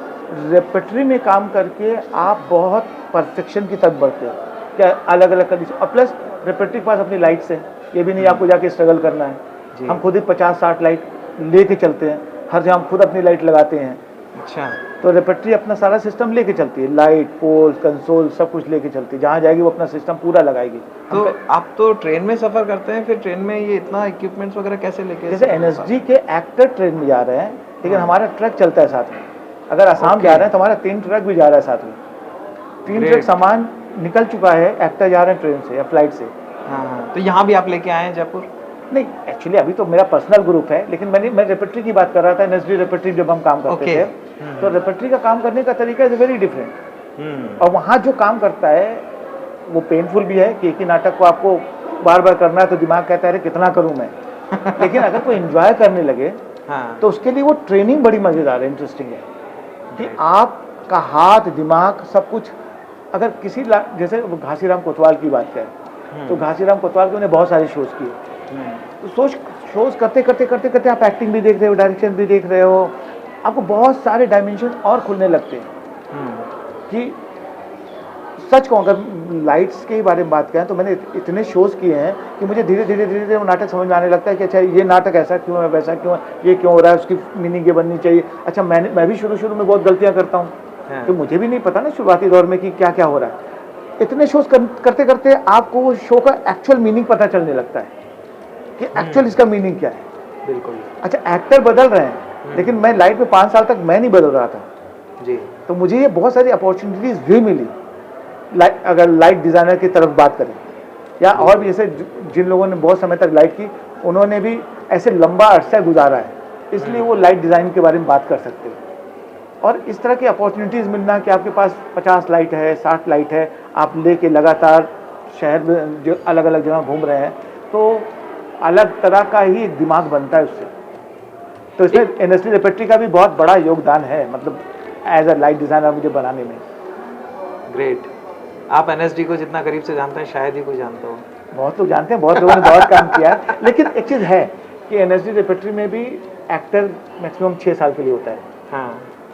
रेपेट्री में काम करके आप बहुत परफेक्शन की तरफ बढ़ते हो, क्या अलग अलग कंडीशन, और प्लस रेपेट्री के पास अपनी लाइट्स है, ये भी नहीं आपको जाके स्ट्रगल करना है। हम खुद ही 50-60 लाइट लेके चलते हैं, हर जगह हम खुद अपनी लाइट लगाते हैं। अच्छा, तो रेपेट्री अपना सारा सिस्टम लेके चलती है, लाइट, पोल्स, कंसोल सब कुछ लेके चलती है, जहाँ जाएगी वो अपना सिस्टम पूरा लगाएगी। तो आप तो ट्रेन में सफर करते हैं, फिर ट्रेन में ये इतना इक्विपमेंट्स वगैरह कैसे लेके? जैसे एनएसजी के एक्टर ट्रेन में जा रहे हैं, लेकिन हमारा ट्रक चलता है साथ में। अगर आसाम जा रहे हैं तो हमारा 3 ट्रक भी जा रहा है साथ में, 3 ट्रक सामान निकल चुका है, एक्टर जा रहे हैं ट्रेन से या फ्लाइट से। हाँ, तो यहाँ भी आप लेके आए हैं जयपुर? नहीं, एक्चुअली अभी तो मेरा पर्सनल ग्रुप है, लेकिन मैं रेपेट्री की बात कर रहा था। एनएसडी रेपेट्री जब हम काम करते थे, तो रेपेट्री का काम करने का तरीका इज वेरी डिफरेंट। और वहाँ जो काम करता है वो पेनफुल भी है कि एक ही नाटक को आपको बार बार करना है, तो दिमाग कहता है कितना करूँ मैं। लेकिन अगर कोई एंजॉय करने लगे तो उसके लिए वो ट्रेनिंग बड़ी मज़ेदार है, इंटरेस्टिंग है कि आपका हाथ, दिमाग, सब कुछ। अगर किसी जैसे घासीराम कोतवाल की बात करें, तो घासीराम कोतवाल के उन्हें बहुत सारे शोज किए, तो शोज करते करते करते करते आप एक्टिंग भी देख रहे हो, डायरेक्शन भी देख रहे हो, आपको बहुत सारे डायमेंशन और खुलने लगते हैं। कि सच कहूँ, अगर लाइट्स के बारे में बात करें तो मैंने इतने शोज किए हैं कि मुझे धीरे धीरे वो नाटक समझ में आने लगता है कि अच्छा ये नाटक ऐसा क्यों है, वैसा क्यों है, ये क्यों हो रहा है, उसकी मीनिंग ये बननी चाहिए। अच्छा, मैं भी शुरू में बहुत गलतियाँ करता हूँ, तो मुझे भी नहीं पता ना शुरुआती दौर में कि क्या क्या हो रहा है। इतने शोज करते करते आपको वो शो का एक्चुअल मीनिंग पता चलने लगता है कि एक्चुअल इसका मीनिंग क्या है। बिल्कुल। अच्छा, एक्टर बदल रहे हैं, लेकिन मैं लाइट में 5 साल तक मैं नहीं बदल रहा था जी, तो मुझे ये बहुत सारी अपॉर्चुनिटीज भी मिली। अगर लाइट डिज़ाइनर की तरफ बात करें, या और भी जैसे जिन लोगों ने बहुत समय तक लाइट की, उन्होंने भी ऐसे लंबा अरसा गुजारा है, इसलिए वो लाइट डिज़ाइन के बारे में बात कर सकते हैं। और इस तरह की अपॉर्चुनिटीज़ मिलना कि आपके पास 50 लाइट है, 60 लाइट है, आप लेके लगातार शहर में जो अलग अलग जगह घूम रहे हैं, तो अलग तरह का ही एक दिमाग बनता है उससे। तो इसमें एनएसडी रेपेट्री का भी बहुत बड़ा योगदान है, मतलब एज अ लाइट डिज़ाइनर मुझे बनाने में। ग्रेट। आप एनएसडी को जितना करीब से जानते हैं शायद ही कोई जानता हो। बहुत लोग जानते हैं, बहुत लोगों ने बहुत काम किया है, लेकिन एक चीज़ है कि एनएसडी रेपेट्री में भी एक्टर मैक्सिमम 6 साल के लिए होता है। हाँ,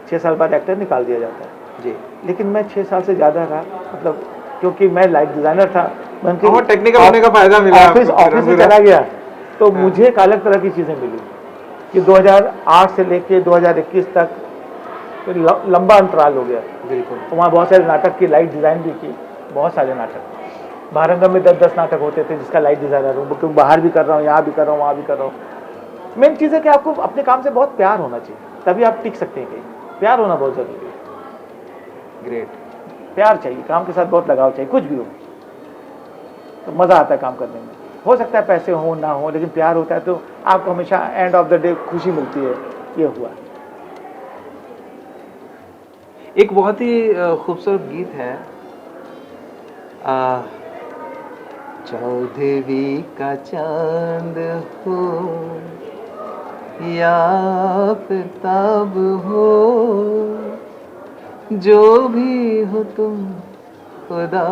6 साल बाद एक्टर निकाल दिया जाता है जी। लेकिन मैं 6 साल से ज़्यादा रहा, मतलब क्योंकि मैं लाइट डिज़ाइनर था, बहुत टेक्निकल होने का फायदा मिला, ऑफिस में चला गया, तो मुझे एक अलग तरह की चीज़ें मिली कि 2008 से लेके 2021 तक लंबा अंतराल हो गया। बिल्कुल। तो वहाँ बहुत सारे नाटक की लाइट डिज़ाइन भी की, बहुत सारे नाटक। भारंगम में 10-10 नाटक होते थे जिसका लाइट डिज़ाइनर हूँ, क्योंकि बाहर भी कर रहा हूँ, यहाँ भी कर रहा हूँ, वहाँ भी कर रहा हूँ। मेन चीज़ है कि आपको अपने काम से बहुत प्यार होना चाहिए, तभी आप टिक सकते हैं कहीं। प्यार होना बहुत ज़रूरी है। ग्रेट। प्यार चाहिए, काम के साथ बहुत लगाव चाहिए, कुछ भी हो तो मज़ा आता है काम करने में। हो सकता है पैसे हो ना हो, लेकिन प्यार होता है तो आपको हमेशा एंड ऑफ द डे खुशी मिलती है। ये हुआ। एक बहुत ही खूबसूरत गीत है, चौदहवीं का चांद हो या आफताब हो, जो भी हो तुम खुदा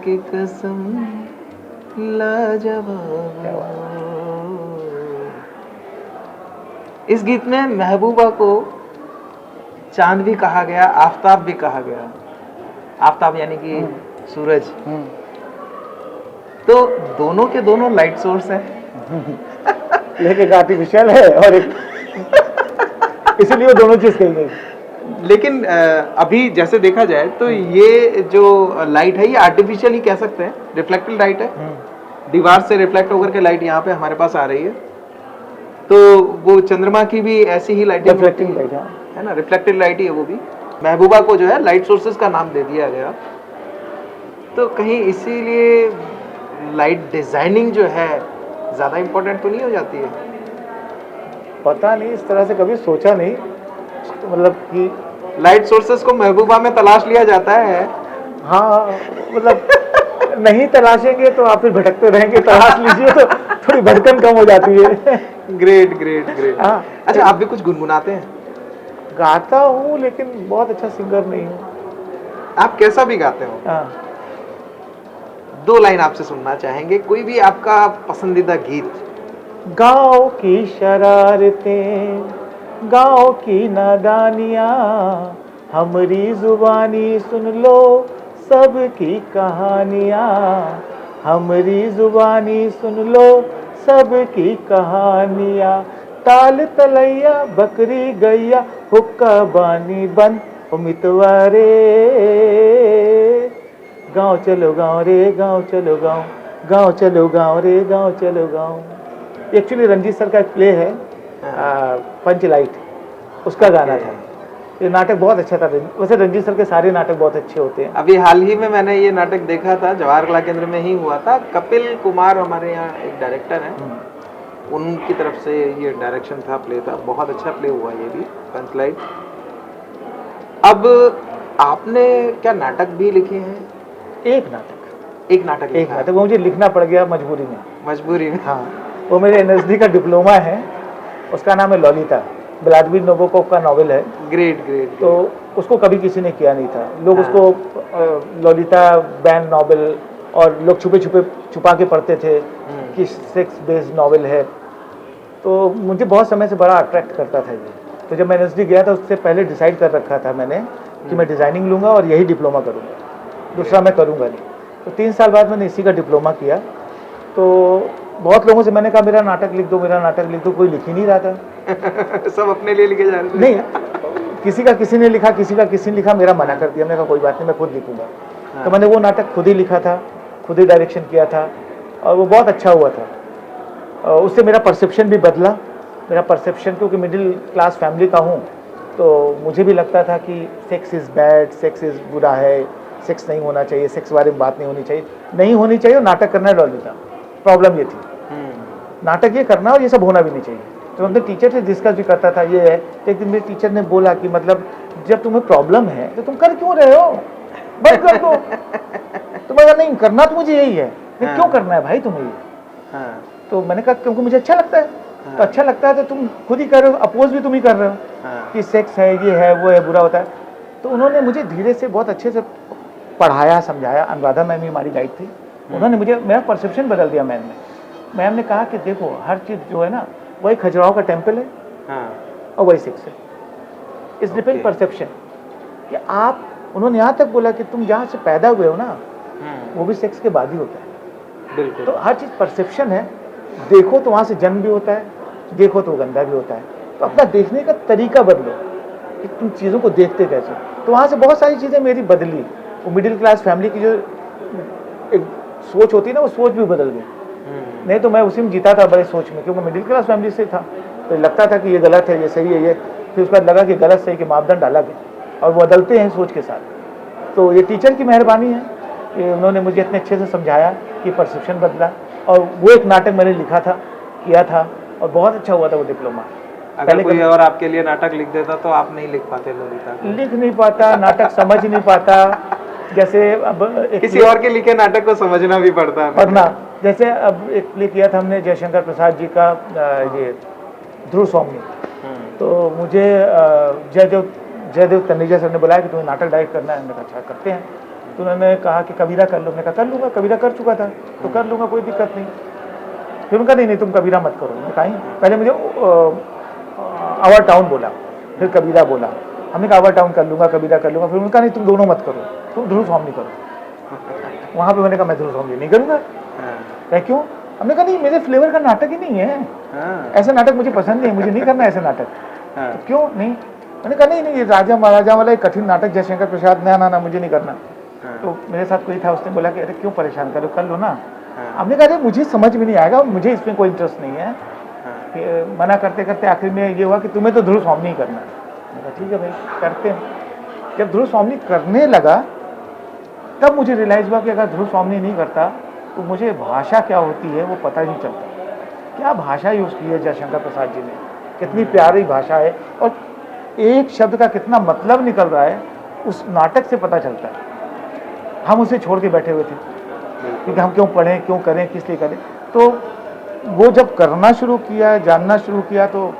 की कसम लाजवाब हो। इस गीत में महबूबा को चांद भी कहा गया, आफताब भी कहा गया। आफताब यानी कि सूरज। तो दोनों के दोनों लाइट सोर्स है, लेकिन आर्टिफिशियल है और एक इसलिए वो दोनों चीज कही गई। लेकिन अभी जैसे देखा जाए तो ये जो लाइट है ये आर्टिफिशियल ही कह सकते हैं, रिफ्लेक्टेड लाइट है। दीवार से रिफ्लेक्ट होकर के लाइट यहाँ पे हमारे पास आ रही है, तो वो चंद्रमा की भी ऐसी ही लाइटिंग रिफ्लेक्टिंग लाइट है ना, रिफ्लेक्टेड लाइट ही है वो भी। महबूबा को जो है लाइट सोर्सेज का नाम दे दिया गया, तो कहीं इसीलिए लाइट डिजाइनिंग जो है ज्यादा इम्पोर्टेंट तो नहीं हो जाती है? पता नहीं, इस तरह से कभी सोचा नहीं, तो मतलब कि लाइट सोर्सेज को महबूबा में तलाश लिया जाता है। हाँ, मतलब नहीं तलाशेंगे तो आप फिर भटकते रहेंगे, तलाश लीजिए तो थोड़ी भटकन कम हो जाती है। Great great great. हाँ। अच्छा, आप भी कुछ गुनगुनाते हैं? गाता हूँ लेकिन बहुत अच्छा सिंगर नहीं हूँ। आप कैसा भी गाते हो, हाँ, 2 लाइन आपसे सुनना चाहेंगे, कोई भी आपका पसंदीदा गीत। गाँव की शरारतें, गाँव की नादानियाँ, हमरी जुबानी सुन लो सबकी कहानियाँ, हमरी जुबानी सुन लो सबकी कहानियाँ, ताल तलैया बकरी गैया हुक्का बानी बन मितवारे, गाँव चलो गाँव रे गाँव चलो गाँव, गाँव चलो गाँव रे गाँव चलो गाँव। एक्चुअली रंजीत सर का एक प्ले है पंच लाइट, उसका गाना था। ये नाटक बहुत अच्छा था। वैसे रंजीत सर के सारे नाटक बहुत अच्छे होते हैं। अभी हाल ही में मैंने ये नाटक देखा था, जवाहर कला केंद्र में ही हुआ था। कपिल कुमार हमारे यहाँ एक डायरेक्टर हैं, उनकी तरफ से ये डायरेक्शन था, प्ले था, बहुत अच्छा प्ले हुआ ये भी, पंचलाइट। अब आपने क्या नाटक भी लिखे हैं? एक नाटक लिखा है। वो मुझे लिखना पड़ गया मजबूरी में। मजबूरी में? हाँ, वो मेरे एनएसडी का डिप्लोमा है, उसका नाम है ललिता, व्लादिमीर नाबोकोव का नॉवेल है। Great great. तो उसको कभी किसी ने किया नहीं था। लोग हाँ। उसको ललिता बैन नॉवेल, और लोग छुपा के पढ़ते थे कि सेक्स बेस्ड नॉवेल है। तो मुझे बहुत समय से बड़ा अट्रैक्ट करता था ये। तो जब मैं एनएसडी गया था, उससे पहले डिसाइड कर रखा था मैंने कि मैं डिज़ाइनिंग लूँगा और यही डिप्लोमा करूँगा, दूसरा मैं करूँगा नहीं। तो 3 साल बाद मैंने इसी का डिप्लोमा किया। तो बहुत लोगों से मैंने कहा मेरा नाटक लिख दो, मेरा नाटक लिख दो, कोई लिख ही नहीं रहा था। सब अपने लिए लिखे जा रहे थे? नहीं, किसी का किसी ने लिखा, किसी का किसी ने लिखा, मेरा मना कर दिया। मैंने कहा कोई बात नहीं, मैं खुद लिखूंगा। हाँ। तो मैंने वो नाटक खुद ही लिखा था, खुद ही डायरेक्शन किया था, और वो बहुत अच्छा हुआ था। उससे मेरा परसेप्शन भी बदला। मेरा परसेप्शन, क्योंकि मिडिल क्लास फैमिली का हूँ, तो मुझे भी लगता था कि sex is bad, sex is बुरा है, सेक्स नहीं होना चाहिए, सेक्स बारे में बात नहीं होनी चाहिए, और नाटक करना है ललिता। प्रॉब्लम ये थी, नाटक ये करना और ये सब होना भी नहीं चाहिए। तो अपने टीचर से डिस्कस भी करता था। ये है, एक दिन मेरे टीचर ने बोला कि मतलब जब तुम्हें प्रॉब्लम है तो तुम कर क्यों रहे हो, बंद कर दो। तो मैं नहीं, करना तो मुझे यही है, लेकिन क्यों करना है भाई तुम्हें ये? तो मैंने कहा क्योंकि मुझे अच्छा लगता है। तो अच्छा लगता है तो तुम खुद ही कर रहे हो, अपोज भी तुम ही कर रहे हो कि सेक्स है, ये है, वो है, बुरा होता है। तो उन्होंने मुझे धीरे से बहुत अच्छे से पढ़ाया, समझाया। अनुराधा मैम ही हमारी गाइड थी, उन्होंने मुझे, मेरा परसेप्शन बदल दिया मैम ने। मैम ने कहा कि देखो हर चीज़ जो है ना, वही खजुराहो का टेम्पल है और वही सेक्स है। इस डिपेंड परसेप्शन कि आप, उन्होंने यहाँ तक बोला कि तुम जहाँ से पैदा हुए हो ना, वो भी सेक्स के बाद ही होता है। बिल्कुल। तो हर चीज़ परसेप्शन है। देखो तो वहाँ से जन्म भी होता है, देखो तो गंदा भी होता है। तो अपना देखने का तरीका बदलो कि तुम चीज़ों को देखते कैसे। तो वहाँ से बहुत सारी चीज़ें मेरी बदली। वो मिडिल क्लास फैमिली की जो एक सोच होती है ना, वो सोच भी बदल गई। नहीं तो मैं उसी में जीता था, बड़े सोच में, क्योंकि मिडिल क्लास फैमिली से था। तो लगता था कि ये गलत है, ये सही है, ये। फिर उसके बाद लगा कि गलत सही के मापदंड अलग है और वो बदलते हैं सोच के साथ। तो ये टीचर की मेहरबानी है कि उन्होंने मुझे इतने अच्छे से समझाया कि परसेप्शन बदला। और वो एक नाटक मैंने लिखा था, किया था, और बहुत अच्छा हुआ था वो डिप्लोमा। अगर कोई और आपके लिए नाटक लिख देता तो आप नहीं लिख पाते ललिता? लिख नहीं पाता, नाटक समझ नहीं पाता। जैसे अब किसी और के लिखे नाटक को समझना भी पड़ता है। पढ़ना, जैसे अब एक प्ले किया था हमने जयशंकर प्रसाद जी का, ये ध्रुव स्वामी। तो मुझे जयदेव तन्नेजा सर ने बुलाया कि तुम्हें नाटक डायरेक्ट करना है। मैंने कहा अच्छा करते हैं। तो उन्होंने कहा कि कबीरा कर लो। मैंने कहा कर लूँगा, कबीरा कर चुका था तो कर लूँगा, कोई दिक्कत नहीं। फिर उनका नहीं तुम कबीरा मत करो। मैंने कहा पहले मुझे आवर टाउन बोला, फिर कबीरा बोला। हमने कहा आवर टाउन कर लूँगा, कबीरा कर लूँगा। फिर उनका नहीं, तुम दोनों मत करो, तुम ध्रुव स्वामी करो। वहाँ पे मैंने कहा मैं ध्रुव स्वामी नहीं करूँगा। क्यों? हमने कहा नहीं, मेरे फ्लेवर का नाटक ही नहीं है, ऐसे नाटक मुझे पसंद नहीं, मुझे नहीं करना ऐसे नाटक। तो क्यों नहीं? मैंने कहा नहीं, ये राजा महाराजा वाला एक कठिन नाटक जयशंकर प्रसाद, ना मुझे नहीं करना। तो मेरे साथ कोई था, उसने बोला कि अरे क्यों परेशान करो, कर लो ना। हमने कहा अरे मुझे समझ में नहीं आएगा, मुझे इसमें कोई इंटरेस्ट नहीं है। मना करते करते आखिर में ये हुआ कि तुम्हें तो ध्रुव स्वामी करना है। मैंने कहा ठीक है भाई, करते हैं। जब ध्रुव स्वामी करने लगा तब मुझे रियलाइज़ हुआ कि अगर ध्रुव स्वामी नहीं करता तो मुझे भाषा क्या होती है वो पता ही नहीं चलता। क्या भाषा यूज़ की है जयशंकर प्रसाद जी ने, कितनी प्यारी भाषा है, और एक शब्द का कितना मतलब निकल रहा है उस नाटक से पता चलता है। हम उसे छोड़ के बैठे हुए थे क्योंकि हम क्यों पढ़ें, क्यों करें, किस लिए करें। तो वो जब करना शुरू किया, जानना शुरू किया, तो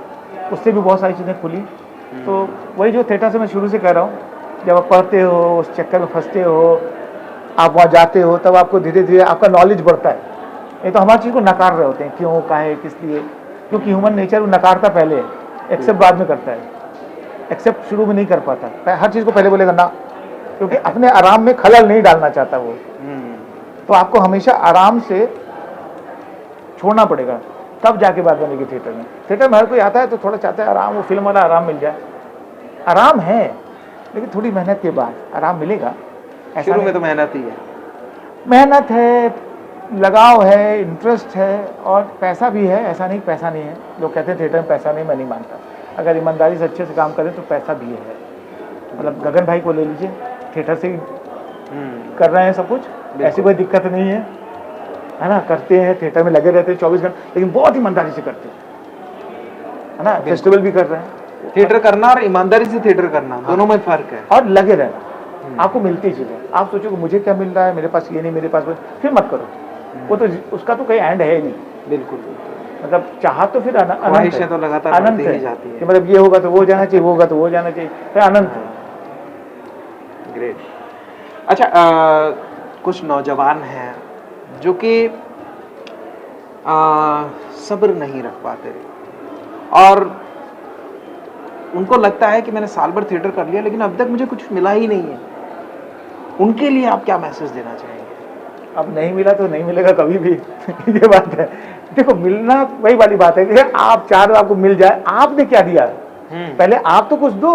उससे भी बहुत सारी चीज़ें खुली। तो वही जो थिएटर से मैं शुरू से कह रहा हूँ, जब आप पढ़ते हो, उस चक्कर में फंसते हो, आप वहाँ जाते हो, तब आपको धीरे धीरे आपका नॉलेज बढ़ता है। ये तो हमारी चीज़ को नकार रहे होते हैं, क्यों, काहे, किस लिए, क्योंकि ह्यूमन नेचर वो नकारता पहले है, एक्सेप्ट बाद में करता है। एक्सेप्ट शुरू में नहीं कर पाता, हर चीज़ को पहले बोलेगा ना, क्योंकि अपने आराम में खलल नहीं डालना चाहता वो। तो आपको हमेशा आराम से छोड़ना पड़ेगा, तब जाके बात बनेगी थिएटर में। थिएटर में हर कोई आता है तो थोड़ा चाहता है आराम, वो फिल्म वाला आराम मिल जाए। आराम है, लेकिन थोड़ी मेहनत के बाद आराम मिलेगा। शुरू में तो मेहनत ही है, मेहनत है, लगाव है, इंटरेस्ट है, और पैसा भी है। ऐसा नहीं पैसा नहीं है, लोग कहते हैं थिएटर में पैसा नहीं, मैं नहीं मानता। अगर ईमानदारी से अच्छे से काम करें तो पैसा भी है। मतलब गगन भाई को ले लीजिए, थिएटर से ही कर रहे हैं सब कुछ, ऐसी कोई दिक्कत नहीं है ना। करते हैं, थिएटर में लगे रहते हैं 24 घंटे, लेकिन बहुत ईमानदारी से करते हैं, है ना। फेस्टिवल भी कर रहे हैं। थिएटर करना और ईमानदारी से थिएटर करना, दोनों में फर्क है। और लगे रहना, आपको मिलती चीज़ें। आप सोचो कि मुझे क्या मिल रहा है, मेरे पास ये नहीं, मेरे पास फिर मत करो। वो तो उसका तो कोई एंड है ही नहीं। बिल्कुल, मतलब चाह तो फिर ख्वाहिशें तो लगातार अनंत बढ़ती है ही जाती है कि मतलब ये होगा तो वो जाना चाहिए, वो होगा तो वो जाना चाहिए, फिर अनंत है। ग्रेट। अच्छा, कुछ नौजवान हैं जो कि सब्र नहीं रख पाते, और उनको लगता है कि मैंने साल भर थिएटर कर लिया लेकिन अब तक मुझे कुछ मिला ही नहीं है। उनके लिए आप क्या मैसेज देना चाहेंगे? अब नहीं मिला तो नहीं मिलेगा कभी भी ये बात है। देखो, मिलना वही वाली बात है कि आप चाह रहे हो आपको मिल जाए, आपने क्या दिया? पहले आप तो कुछ दो।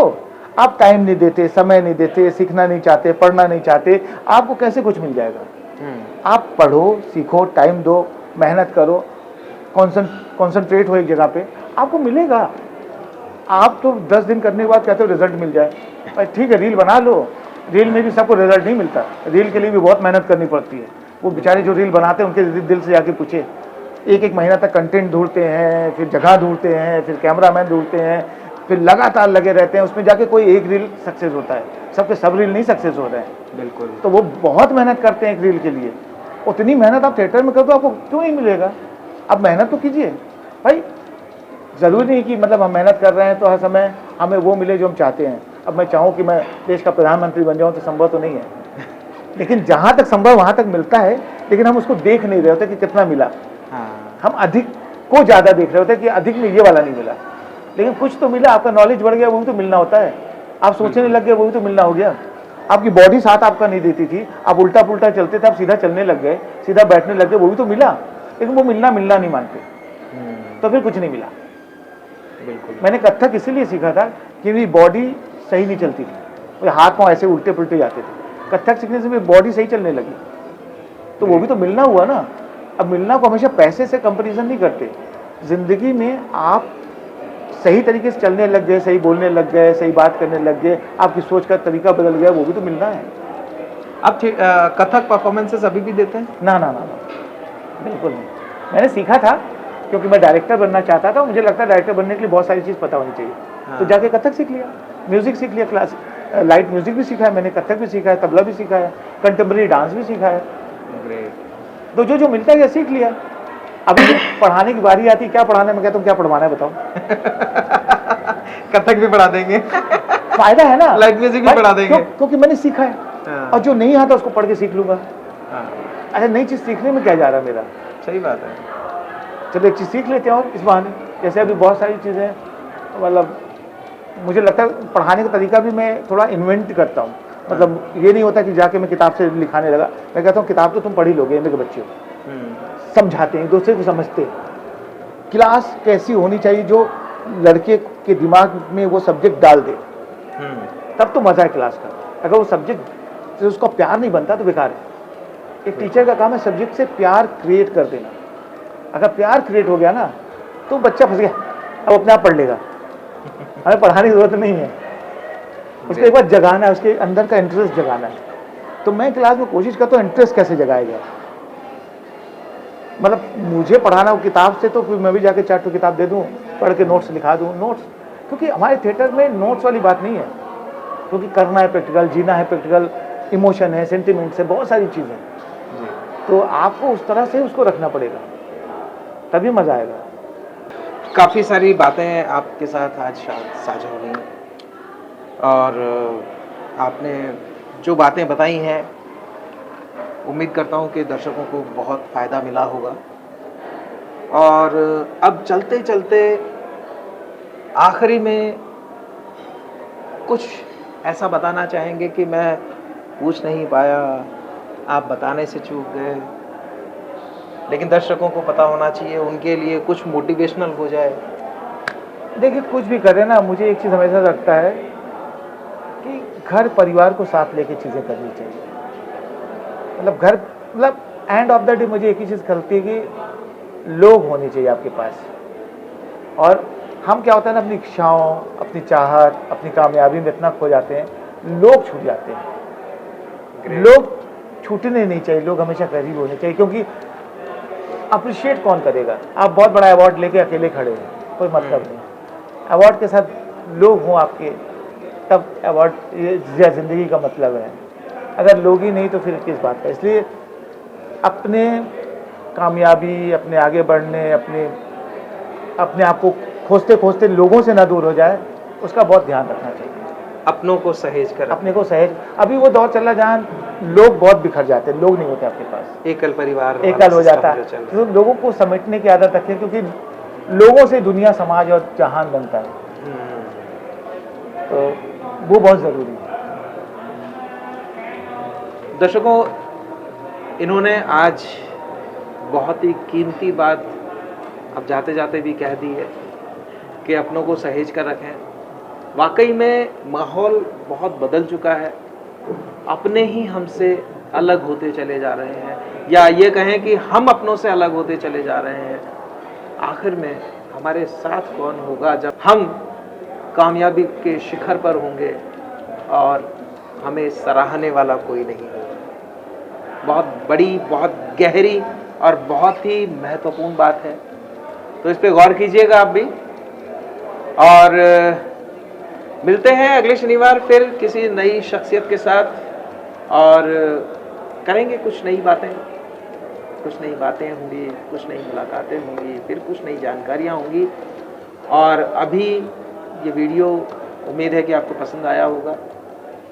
आप टाइम नहीं देते, समय नहीं देते, सीखना नहीं चाहते, पढ़ना नहीं चाहते, आपको कैसे कुछ मिल जाएगा? आप पढ़ो, सीखो, टाइम दो, मेहनत करो, कॉन्सेंट्रेट हो एक जगह पे, आपको मिलेगा। आप तो 10 दिन करने के बाद कहते हो रिजल्ट मिल जाए। भाई ठीक है, रील बना लो, रील में भी सबको रिजल्ट नहीं मिलता। रील के लिए भी बहुत मेहनत करनी पड़ती है। वो बेचारे जो रील बनाते हैं उनके दिल से जाके पूछे, एक महीना तक कंटेंट ढूंढते हैं, फिर जगह ढूंढते हैं, फिर कैमरामैन ढूंढते हैं, फिर लगातार लगे रहते हैं, उसमें जाके कोई एक रील सक्सेस होता है। सबके सब रील नहीं सक्सेस हो रहे हैं। बिल्कुल। तो वो बहुत मेहनत करते हैं एक रील के लिए। उतनी मेहनत आप थिएटर में कर दो, आपको क्यों नहीं मिलेगा? आप मेहनत तो कीजिए भाई। ज़रूरी नहीं कि मतलब हम मेहनत कर रहे हैं तो हर समय हमें वो मिले जो हम चाहते हैं। अब मैं चाहूँ कि मैं देश का प्रधानमंत्री बन जाऊँ तो संभव तो नहीं है, लेकिन जहाँ तक संभव वहाँ तक मिलता है, लेकिन हम उसको देख नहीं रहे होते कि कितना मिला। हम अधिक को ज़्यादा देख रहे होते हैं कि अधिक में ये वाला नहीं मिला, लेकिन कुछ तो मिला। आपका नॉलेज बढ़ गया, वो भी तो मिलना होता है। आप सोचने लग गए, वो भी तो मिलना हो गया। आपकी बॉडी साथ आपका नहीं देती थी, आप उल्टा पुल्टा चलते थे, आप सीधा चलने लग गए, सीधा बैठने लग गए, वो भी तो मिला। लेकिन वो मिलना नहीं मानते, तो फिर कुछ नहीं मिला। बिल्कुल। मैंने कथक इसीलिए सीखा था कि मेरी बॉडी सही नहीं चलती थी, हाथ पाँव ऐसे उल्टे पुल्टे जाते थे। कथक सीखने से मेरी बॉडी सही चलने लगी, तो वो भी तो मिलना हुआ ना। अब मिलना को हमेशा पैसे से कंपैरिजन नहीं करते। जिंदगी में आप सही तरीके से चलने लग गए, सही बोलने लग गए, सही बात करने लग गए, आपकी सोच का तरीका बदल गया, वो भी तो मिलना है। आप कथक परफॉर्मेंसेस अभी भी देते हैं? ना, बिल्कुल नहीं। मैंने सीखा था क्योंकि मैं डायरेक्टर बनना चाहता था। मुझे लगता है डायरेक्टर बनने के लिए बहुत सारी चीज़ पता होनी चाहिए। तो जाके कथक सीख लिया, म्यूजिक सीख लिया, क्लास लाइट म्यूजिक भी सीखा है मैंने, कथक भी सीखा है, तबला भी सीखा है, कंटेम्प्रेरी डांस भी सीखा है। तो जो मिलता है सीख लिया। अभी पढ़ाने की बारी आती, क्या पढ़ाने में कहता हूँ, क्या पढ़वाना है बताओ। कथक भी पढ़ा देंगे, फायदा है ना, लाइट म्यूजिक भी पढ़ा देंगे, क्योंकि मैंने सीखा है। और जो नहीं आता उसको पढ़ के सीख लूंगा। अच्छा, नई चीज़ सीखने में क्या जा रहा है मेरा? सही बात है। चलो एक चीज़ सीख लेते हैं और इस बहाने। जैसे अभी बहुत सारी चीज़ें, मतलब मुझे लगता है पढ़ाने का तरीका भी मैं थोड़ा इन्वेंट करता हूँ। मतलब ये नहीं होता कि जाके मैं किताब से लिखाने लगा। मैं कहता हूँ किताब तो तुम पढ़ ही लोगे, मेरे बच्चे समझाते हैं, एक दूसरे को समझते हैं। क्लास कैसी होनी चाहिए जो लड़के के दिमाग में वो सब्जेक्ट डाल दे, तब तो मज़ा है क्लास का। अगर वो सब्जेक्ट से उसका प्यार नहीं बनता तो बेकार है। एक टीचर का काम है सब्जेक्ट से प्यार क्रिएट कर देना। अगर प्यार क्रिएट हो गया ना तो बच्चा फंस गया, अब अपने आप पढ़ लेगा। हमें पढ़ाने की जरूरत नहीं है, उसको एक बार जगाना है, उसके अंदर का इंटरेस्ट जगाना है। तो मैं क्लास में कोशिश करता हूँ इंटरेस्ट कैसे जगाया जाए। मतलब मुझे पढ़ाना हो किताब से, तो फिर मैं भी जाके 4 किताब दे दूँ, पढ़ के नोट्स लिखा दूँ। नोट्स, क्योंकि हमारे थिएटर में नोट्स वाली बात नहीं है, क्योंकि करना है प्रैक्टिकल, जीना है प्रैक्टिकल, इमोशन है, सेंटिमेंट्स है, बहुत सारी चीज़ें। तो आपको उस तरह से उसको रखना पड़ेगा, तभी मज़ा आएगा। काफ़ी सारी बातें आपके साथ आज साझा हो गई, और आपने जो बातें बताई हैं, उम्मीद करता हूँ कि दर्शकों को बहुत फ़ायदा मिला होगा। और अब चलते चलते आखिरी में कुछ ऐसा बताना चाहेंगे कि मैं पूछ नहीं पाया, आप बताने से चूक गए, लेकिन दर्शकों को पता होना चाहिए, उनके लिए कुछ मोटिवेशनल हो जाए। देखिए, कुछ भी करें ना, मुझे एक चीज़ हमेशा लगता है कि घर परिवार को साथ लेके चीज़ें करनी चाहिए। मतलब घर, मतलब एंड ऑफ द डे मुझे एक ही चीज़ खलती है कि लोग होने चाहिए आपके पास। और हम क्या होता है ना, अपनी इच्छाओं, अपनी चाहत, अपनी कामयाबी में इतना खो जाते हैं, लोग छूट जाते हैं। लोग छूटने नहीं चाहिए, लोग हमेशा करीब होने चाहिए, क्योंकि अप्रिशिएट कौन करेगा? आप बहुत बड़ा अवार्ड लेके अकेले खड़े हैं, कोई मतलब नहीं। अवार्ड के साथ लोग हों आपके, तब अवार्ड या ज़िंदगी का मतलब है। अगर लोग ही नहीं तो फिर किस बात का? इसलिए अपने कामयाबी, अपने आगे बढ़ने, अपने आप को खोजते खोजते लोगों से ना दूर हो जाए, उसका बहुत ध्यान रखना चाहिए। अपनों को सहेज कर, अपने को सहेज, अभी वो दौर चल रहा जहाँ लोग बहुत बिखर जाते हैं, लोग नहीं होते आपके पास, एकल परिवार एकल हो जाता है। तो लोगों को समेटने की आदत रखें, क्योंकि लोगों से दुनिया, समाज और जहान बनता है, तो वो बहुत ज़रूरी है। दर्शकों, इन्होंने आज बहुत ही कीमती बात अब जाते जाते भी कह दी है कि अपनों को सहेज कर रखें। वाकई में माहौल बहुत बदल चुका है, अपने ही हमसे अलग होते चले जा रहे हैं, या ये कहें कि हम अपनों से अलग होते चले जा रहे हैं। आखिर में हमारे साथ कौन होगा जब हम कामयाबी के शिखर पर होंगे और हमें सराहने वाला कोई नहीं होगा? बहुत बड़ी, बहुत गहरी और बहुत ही महत्वपूर्ण बात है, तो इस पे गौर कीजिएगा आप भी। और मिलते हैं अगले शनिवार फिर किसी नई शख्सियत के साथ, और करेंगे कुछ नई बातें होंगी, कुछ नई मुलाकातें होंगी, फिर कुछ नई जानकारियाँ होंगी। और अभी ये वीडियो उम्मीद है कि आपको पसंद आया होगा।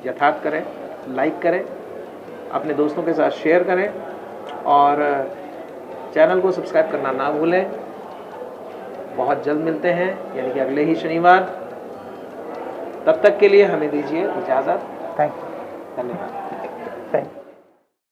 यथार्थ करें, लाइक करें, अपने दोस्तों के साथ शेयर करें, और चैनल को सब्सक्राइब करना ना भूलें। बहुत जल्द मिलते हैं, यानी कि अगले ही शनिवार। तब तक के लिए हमें दीजिए इजाज़त। थैंक यू, धन्यवाद। Thank you.